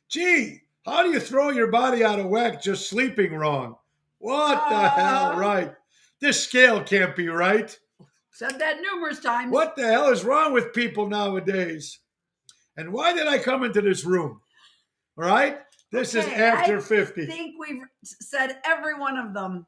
Gee, how do you throw your body out of whack just sleeping wrong? What the hell, right? This scale can't be right. Said that numerous times. What the hell is wrong with people nowadays? And why did I come into this room? All right? This is Okay, after I 50. think we've said every one of them.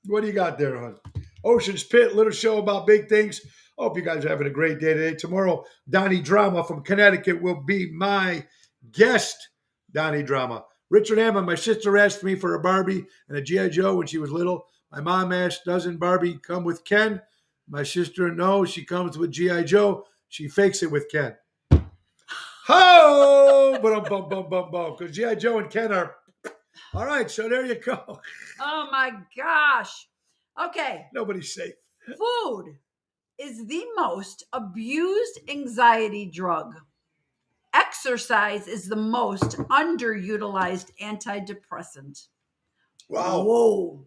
What do you got there, hon? Ocean's Pit, little show about big things. Hope you guys are having a great day today. Tomorrow, Donnie Drama from Connecticut will be my guest. Donnie Drama. Richard Hammond, my sister asked me for a Barbie and a G.I. Joe when she was little. My mom asked, doesn't Barbie come with Ken? My sister, no, she comes with G.I. Joe. She fakes it with Ken. Ho! Because G.I. Joe and Ken are... All right, so there you go. Oh my gosh. Okay. Nobody's safe. Food is the most abused anxiety drug. Exercise is the most underutilized antidepressant. Wow. Whoa.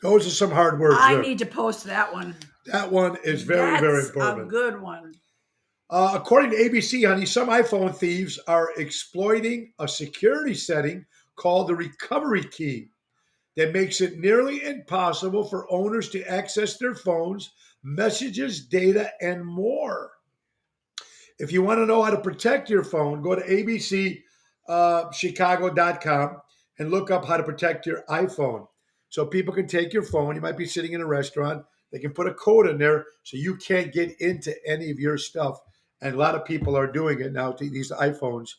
Those are some hard words. I there. need to post that one. That one is very, That's very important. a good one. According to ABC, honey, some iPhone thieves are exploiting a security setting called the recovery key that makes it nearly impossible for owners to access their phones, messages, data, and more. If you want to know how to protect your phone, go to abcchicago.com and look up how to protect your iPhone. So people can take your phone. You might be sitting in a restaurant. They can put a code in there so you can't get into any of your stuff. And a lot of people are doing it now to these iPhones.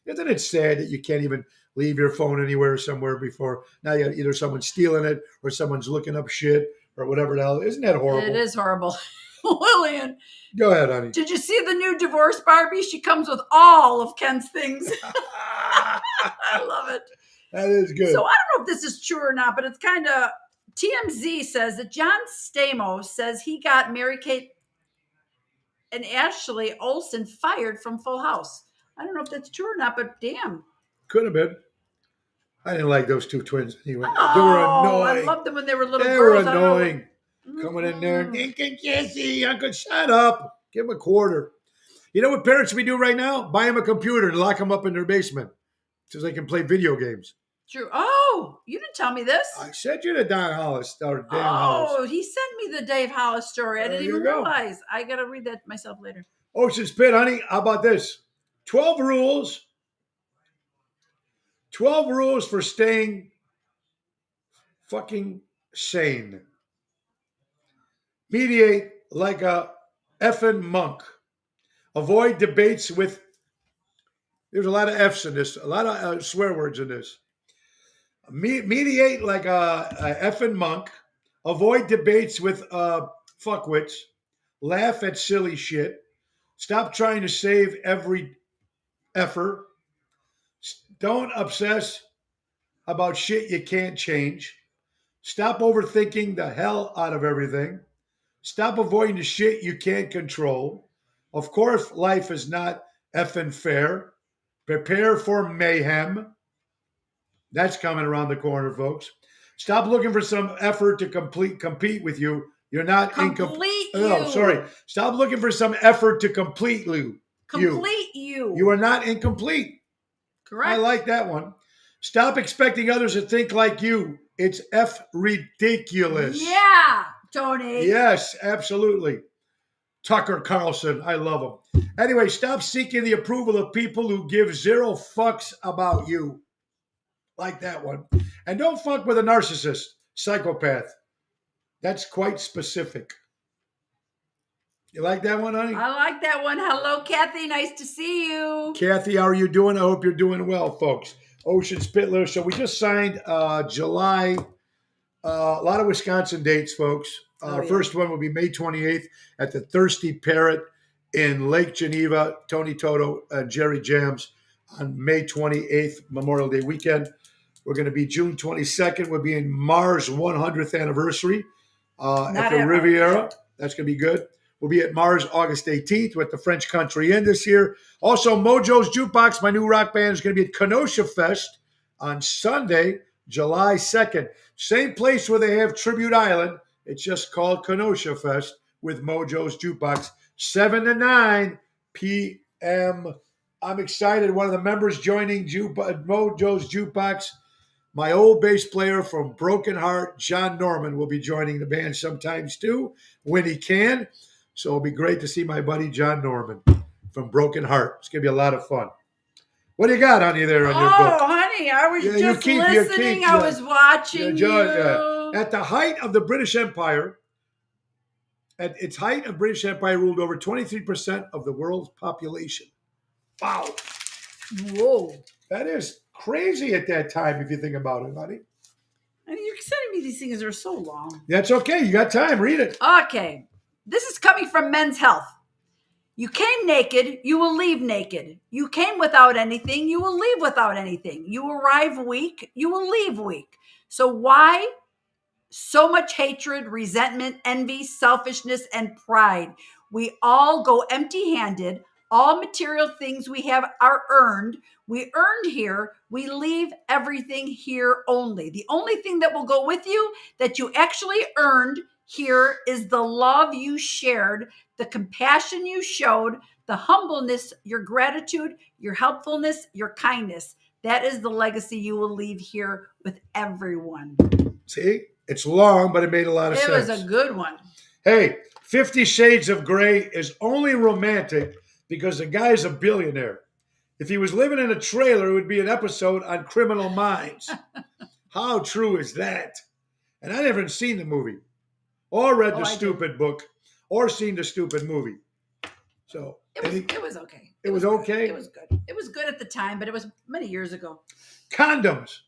Isn't it sad that you can't even leave your phone anywhere somewhere before? Now you got either someone stealing it or someone's looking up shit or whatever the hell. Isn't that horrible? It is horrible. Lillian, Go ahead, honey. did you see the new divorce Barbie? She comes with all of Ken's things. I love it. That is good. So I don't know if this is true or not, but it's kind of TMZ says that John Stamos says he got Mary-Kate and Ashley Olsen fired from Full House. I don't know if that's true or not, but damn. Could have been. I didn't like those two twins anyway. Oh, They were annoying. I loved them when they were little They girls. were I don't know. annoying. Coming in there, Uncle Jesse, Uncle, shut up. Give them a quarter. You know what parents we do right now? Buy them a computer and lock them up in their basement so they can play video games. True. Oh, you didn't tell me this. I sent you to Don Hollis or Dan Hollis. Oh, he sent me the Dave Hollis story. I There didn't you even go. realize. I got to read that myself later. Ocean's Pit, honey. How about this? 12 rules. 12 rules for staying fucking sane. Mediate like a effing monk. Avoid debates with, there's a lot of F's in this, a lot of swear words in this. Mediate like a effing monk. Avoid debates with fuckwits. Laugh at silly shit. Stop trying to save every effort. Don't obsess about shit you can't change. Stop overthinking the hell out of everything. Stop avoiding the shit you can't control. Of course, life is not effing fair. Prepare for mayhem. That's coming around the corner, folks. Stop looking for some effort to compete with you. You're not Complete you. No, sorry. Stop looking for some effort to complete you. Complete you. You are not incomplete. Correct. I like that one. Stop expecting others to think like you. It's ridiculous. Yeah, Tony. Yes, absolutely. Tucker Carlson, I love him. Anyway, stop seeking the approval of people who give zero fucks about you. Like that one. And don't fuck with a narcissist, psychopath. That's quite specific. You like that one, honey? I like that one. Hello, Kathy. Nice to see you. Kathy, how are you doing? I hope you're doing well, folks. Ocean's Pit Little Show. We just signed July. A lot of Wisconsin dates, folks. Our first one will be May 28th at the Thirsty Parrot in Lake Geneva. Tony Toto and Jerry Jams on May 28th, Memorial Day weekend. We're going to be June 22nd. We'll be in Mars 100th anniversary at the Riviera. That's going to be good. We'll be at Mars August 18th with the French Country Inn this year. Also, Mojo's Jukebox, my new rock band, is going to be at Kenosha Fest on Sunday, July 2nd. Same place where they have Tribute Island It's just called Kenosha Fest with Mojo's Jukebox, 7 to 9 p.m. I'm excited. One of the members joining Mojo's Jukebox, my old bass player from Broken Heart, John Norman, will be joining the band sometimes too when he can. So it'll be great to see my buddy John Norman from Broken Heart. It's going to be a lot of fun. What do you got, honey, there on your book? Oh, honey, I was Yeah, just listening. I was watching you. At the height of the British Empire, at its height, of British Empire ruled over 23% of the world's population. Wow. Whoa. That is crazy at that time, if you think about it, honey. I mean, you're sending me these things that are so long. That's okay. You got time. Read it. Okay. This is coming from Men's Health. You came naked, you will leave naked. You came without anything, you will leave without anything. You arrive weak, you will leave weak. So why so much hatred, resentment, envy, selfishness, and pride? We all go empty-handed. All material things we have are earned. We earned here. We leave everything here only. The only thing that will go with you that you actually earned here is the love you shared, the compassion you showed, the humbleness, your gratitude, your helpfulness, your kindness. That is the legacy you will leave here with everyone. See, it's long, but it made a lot of sense. It was a good one. Hey, 50 Shades of Grey is only romantic because the guy's a billionaire. If he was living in a trailer, it would be an episode on Criminal Minds. How true is that? And I never seen the movie or read the stupid book or seen the stupid movie. So it was okay. It was okay? It was good. It was good at the time, but it was many years ago. Condoms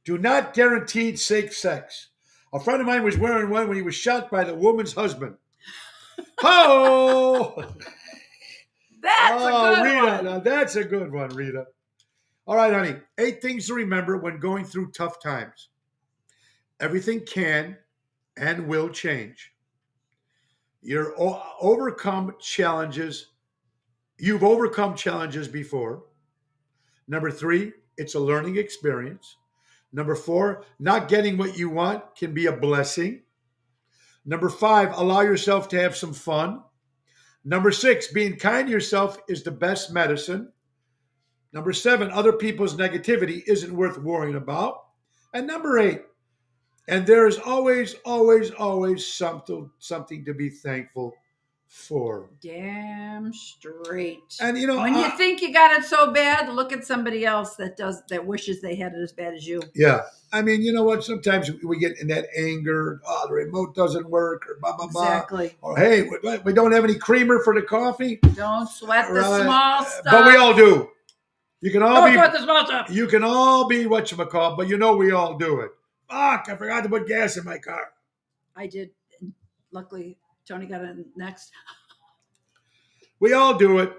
do not guarantee safe sex. A friend of mine was wearing one when he was shot by the woman's husband. Oh! That's a good Rita, one. now that's a good one, Rita. All right, honey. 8 things to remember when going through tough times. Everything can and will change. You've overcome challenges before. Number 3, it's a learning experience. Number 4, not getting what you want can be a blessing. Number 5, allow yourself to have some fun. Number 6, being kind to yourself is the best medicine. Number 7, other people's negativity isn't worth worrying about. And number 8, and there is always, always, always something to be thankful for. Damn straight. And when you think you got it so bad, look at somebody else that wishes they had it as bad as you. Yeah. I mean, you know what? Sometimes we get in that anger. Oh, the remote doesn't work, or blah, blah, blah. Exactly. Or, hey, we don't have any creamer for the coffee. Don't sweat the small stuff. But we all do. You can all sweat the small stuff. You can all be whatchamacallit, but we all do it. Fuck, I forgot to put gas in my car. I did. Luckily, Tony got it next. We all do it.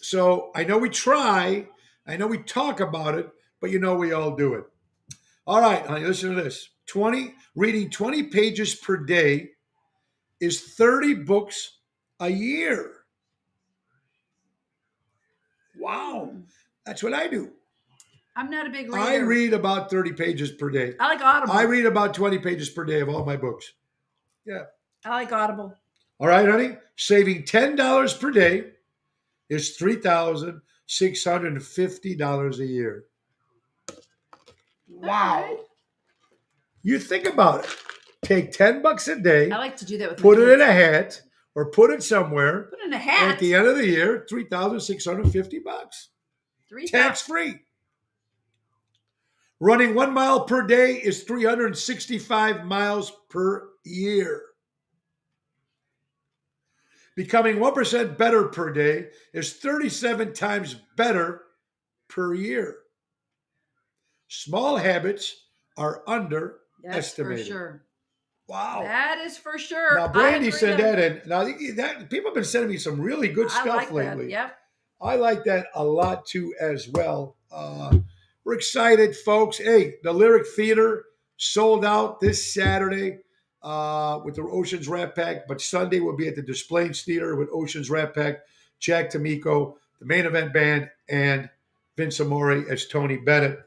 So I know we try. I know we talk about it, but we all do it. All right, honey, listen to this. Reading 20 pages per day is 30 books a year. Wow. That's what I do. I'm not a big reader. I read about 30 pages per day. I like Audible. I read about 20 pages per day of all my books. Yeah. I like Audible. All right, honey. Saving $10 per day is $3,650 a year. Wow. Right. You think about it. Take $10 a day. I like to do that with put it in a hat or put it somewhere. Put it in a hat. At the end of the year, $3,650. Tax free. Running 1 mile per day is 365 miles per year. Becoming 1% better per day is 37 times better per year. Small habits are underestimated. That's for sure. Wow. That is for sure. Now, Brandy sent that in. Now, people have been sending me some really good stuff lately. That. Yep. I like that a lot, too, as well. We're excited, folks. Hey, the Lyric Theater sold out this Saturday with the Oceans Rat Pack, but Sunday we'll be at the Des Plaines Theater with Oceans Rat Pack, Jack D'Amico, the Main Event Band, and Vince Amore as Tony Bennett.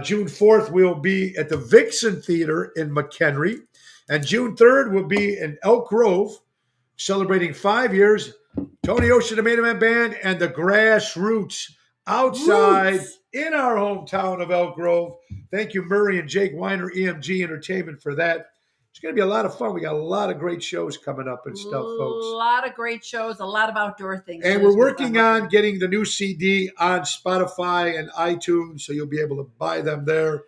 June 4th, we'll be at the Vixen Theater in McHenry. And June 3rd will be in Elk Grove, celebrating 5 years. Tony Ocean, the Main Event Band, and the Grassroots outside Roots. in our hometown of Elk Grove. Thank you, Murray and Jake Weiner, EMG Entertainment, for that. It's going to be a lot of fun. We got a lot of great shows coming up and stuff, folks. A lot of great shows, a lot of outdoor things. And we're working on getting the new CD on Spotify and iTunes, so you'll be able to buy them there.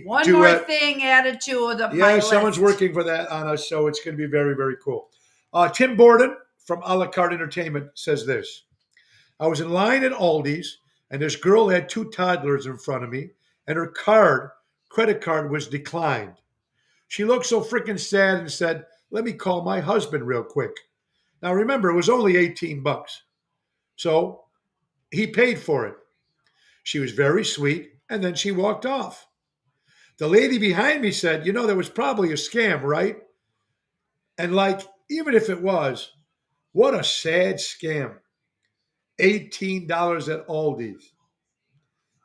One more thing added to the Yeah, someone's working for that on us, so it's going to be very, very cool. Tim Borden from A La Carte Entertainment says this. I was in line at Aldi's, and this girl had 2 toddlers in front of me, and her credit card was declined. She looked so freaking sad and said, let me call my husband real quick. Now, remember, it was only $18. So he paid for it. She was very sweet, and then she walked off. The lady behind me said, that was probably a scam, right? And even if it was, what a sad scam. $18 at Aldi's.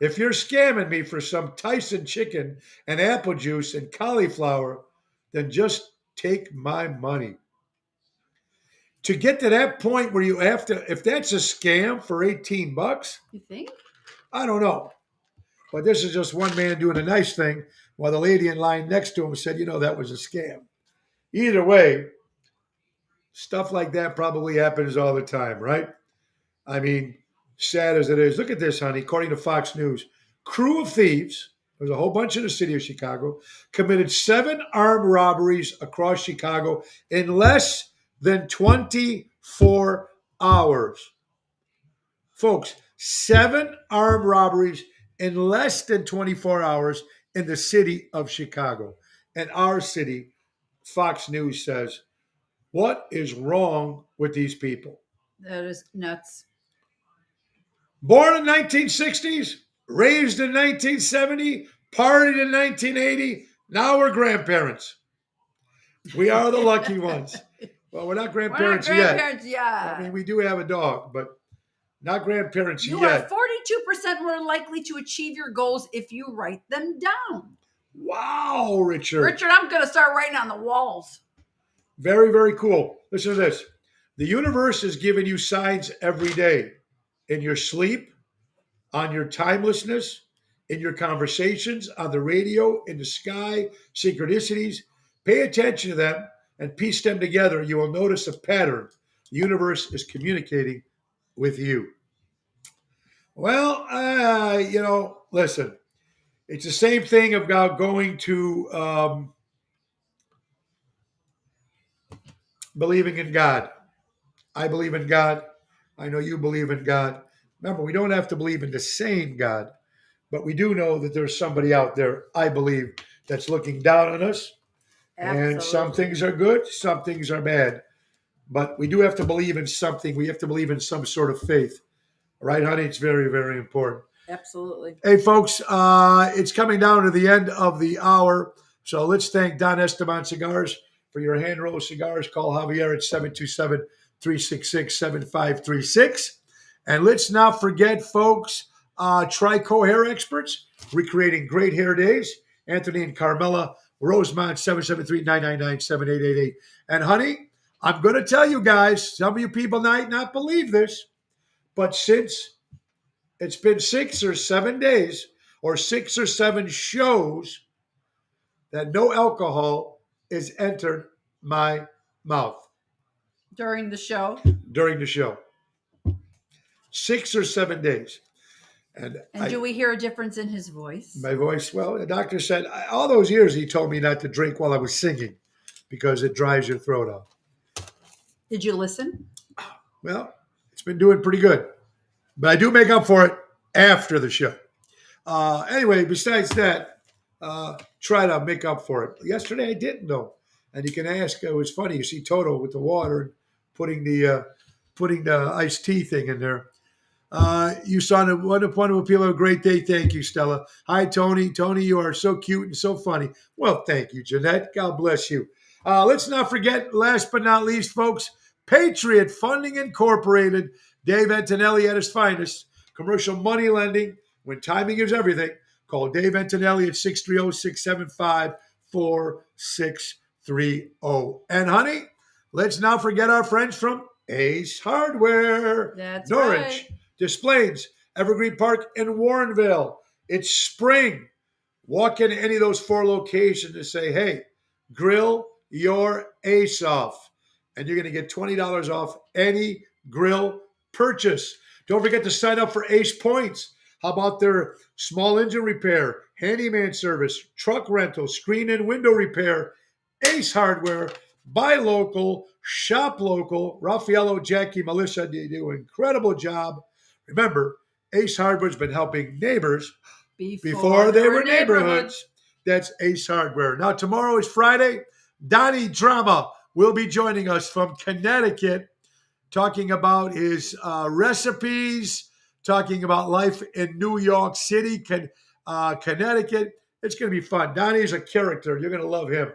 If you're scamming me for some Tyson chicken and apple juice and cauliflower, then just take my money. To get to that point where you have to, if that's a scam for $18, you think? I don't know. But this is just one man doing a nice thing while the lady in line next to him said, that was a scam. Either way, stuff like that probably happens all the time, right? I mean, sad as it is. Look at this, honey. According to Fox News, crew of thieves, there's a whole bunch in the city of Chicago, committed 7 armed robberies across Chicago in less than 24 hours. Folks, 7 armed robberies in less than 24 hours in the city of Chicago. And our city, Fox News says, what is wrong with these people? That is nuts. Born in 1960s, raised in 1970, partied in 1980. Now we're grandparents. We are the lucky ones. Well, we're not grandparents, yet. I mean, we do have a dog, but not grandparents yet. You are 42% more likely to achieve your goals if you write them down. Wow, Richard. Richard, I'm going to start writing on the walls. Very, very cool. Listen to this. The universe is giving you signs every day. In your sleep, on your timelessness, in your conversations, on the radio, in the sky, synchronicities. Pay attention to them and piece them together. You will notice a pattern. The universe is communicating with you. Well, listen, it's the same thing about going to believing in God. I believe in God. I know you believe in God. Remember, we don't have to believe in the same God, but we do know that there's somebody out there, I believe, that's looking down on us. Absolutely. And some things are good, some things are bad. But we do have to believe in something. We have to believe in some sort of faith. Right, honey? It's very, very important. Absolutely. Hey, folks, it's coming down to the end of the hour. So let's thank Don Esteban Cigars for your hand-rolled cigars. Call Javier at 727-366-7536. And let's not forget, folks, Trico Hair Experts, recreating great hair days. Anthony and Carmela, Rosemont, 773-999-7888. And honey, I'm going to tell you guys, some of you people might not believe this, but since it's been 6 or 7 days or 6 or 7 shows that no alcohol is entered my mouth. During the show? During the show. 6 or 7 days. And do we hear a difference in his voice? My voice? Well, the doctor said all those years he told me not to drink while I was singing because it dries your throat out. Did you listen? Well, it's been doing pretty good. But I do make up for it after the show. Anyway, besides that, try to make up for it. Yesterday I didn't know. And you can ask, it was funny, you see Toto with the water and putting the iced tea thing in there. You saw one wonderful people. Have a great day. Thank you, Stella. Hi, Tony. Tony, you are so cute and so funny. Well, thank you, Jeanette. God bless you. Let's not forget, last but not least, folks, Patriot Funding Incorporated. Dave Antonelli at his finest. Commercial money lending. When timing is everything, call Dave Antonelli at And honey, let's not forget our friends from Ace Hardware. That's Norwich, right. Des Plaines, Evergreen Park, and Warrenville. It's spring. Walk into any of those 4 locations and say, hey, grill your ace off. And you're going to get $20 off any grill purchase. Don't forget to sign up for Ace Points. How about their small engine repair, handyman service, truck rental, screen and window repair? Ace Hardware. Buy local, shop local. Raffaello, Jackie, Melissa, they do an incredible job. Remember, Ace Hardware's been helping neighbors before they were neighborhoods. That's Ace Hardware. Now, tomorrow is Friday. Donnie Drama will be joining us from Connecticut, talking about his recipes, talking about life in New York City, Connecticut. It's going to be fun. Donnie is a character. You're going to love him.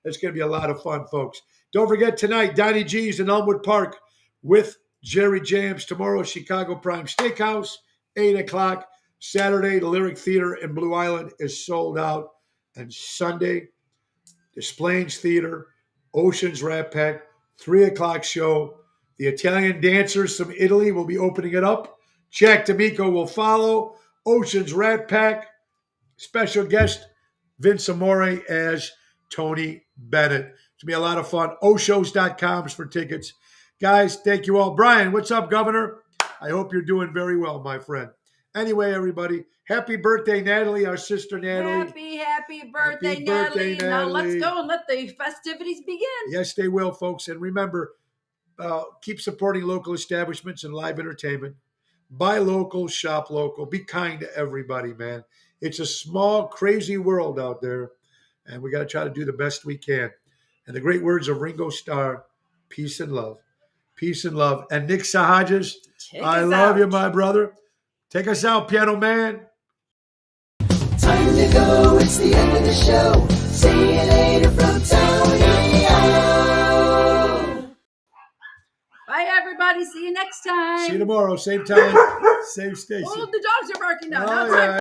It's going to be a lot of fun, folks. Don't forget tonight, Donnie G's in Elmwood Park with Jerry Jams. Tomorrow, Chicago Prime Steakhouse, 8 o'clock. Saturday, the Lyric Theater in Blue Island is sold out. And Sunday, Des Plaines Theater, Oceans Rat Pack, 3 o'clock show. The Italian Dancers from Italy will be opening it up. Jack D'Amico will follow. Oceans Rat Pack. Special guest, Vince Amore as Tony Bennett. It's going to be a lot of fun. Oshows.com for tickets. Guys, thank you all. Brian, what's up, Governor? I hope you're doing very well, my friend. Anyway, everybody, happy birthday, Natalie, our sister Natalie. Happy birthday, Natalie. Now let's go and let the festivities begin. Yes, they will, folks. And remember, keep supporting local establishments and live entertainment. Buy local, shop local. Be kind to everybody, man. It's a small, crazy world out there, and we got to try to do the best we can. And the great words of Ringo Starr, peace and love. Peace and love. And Nick Sahajas, I love you, my brother. Take us out, Piano Man. Time to go, it's the end of the show. See you later from Tony O. Bye, everybody. See you next time. See you tomorrow. Same time, same station. Oh, the dogs are barking now. Oh, Now it's yeah. time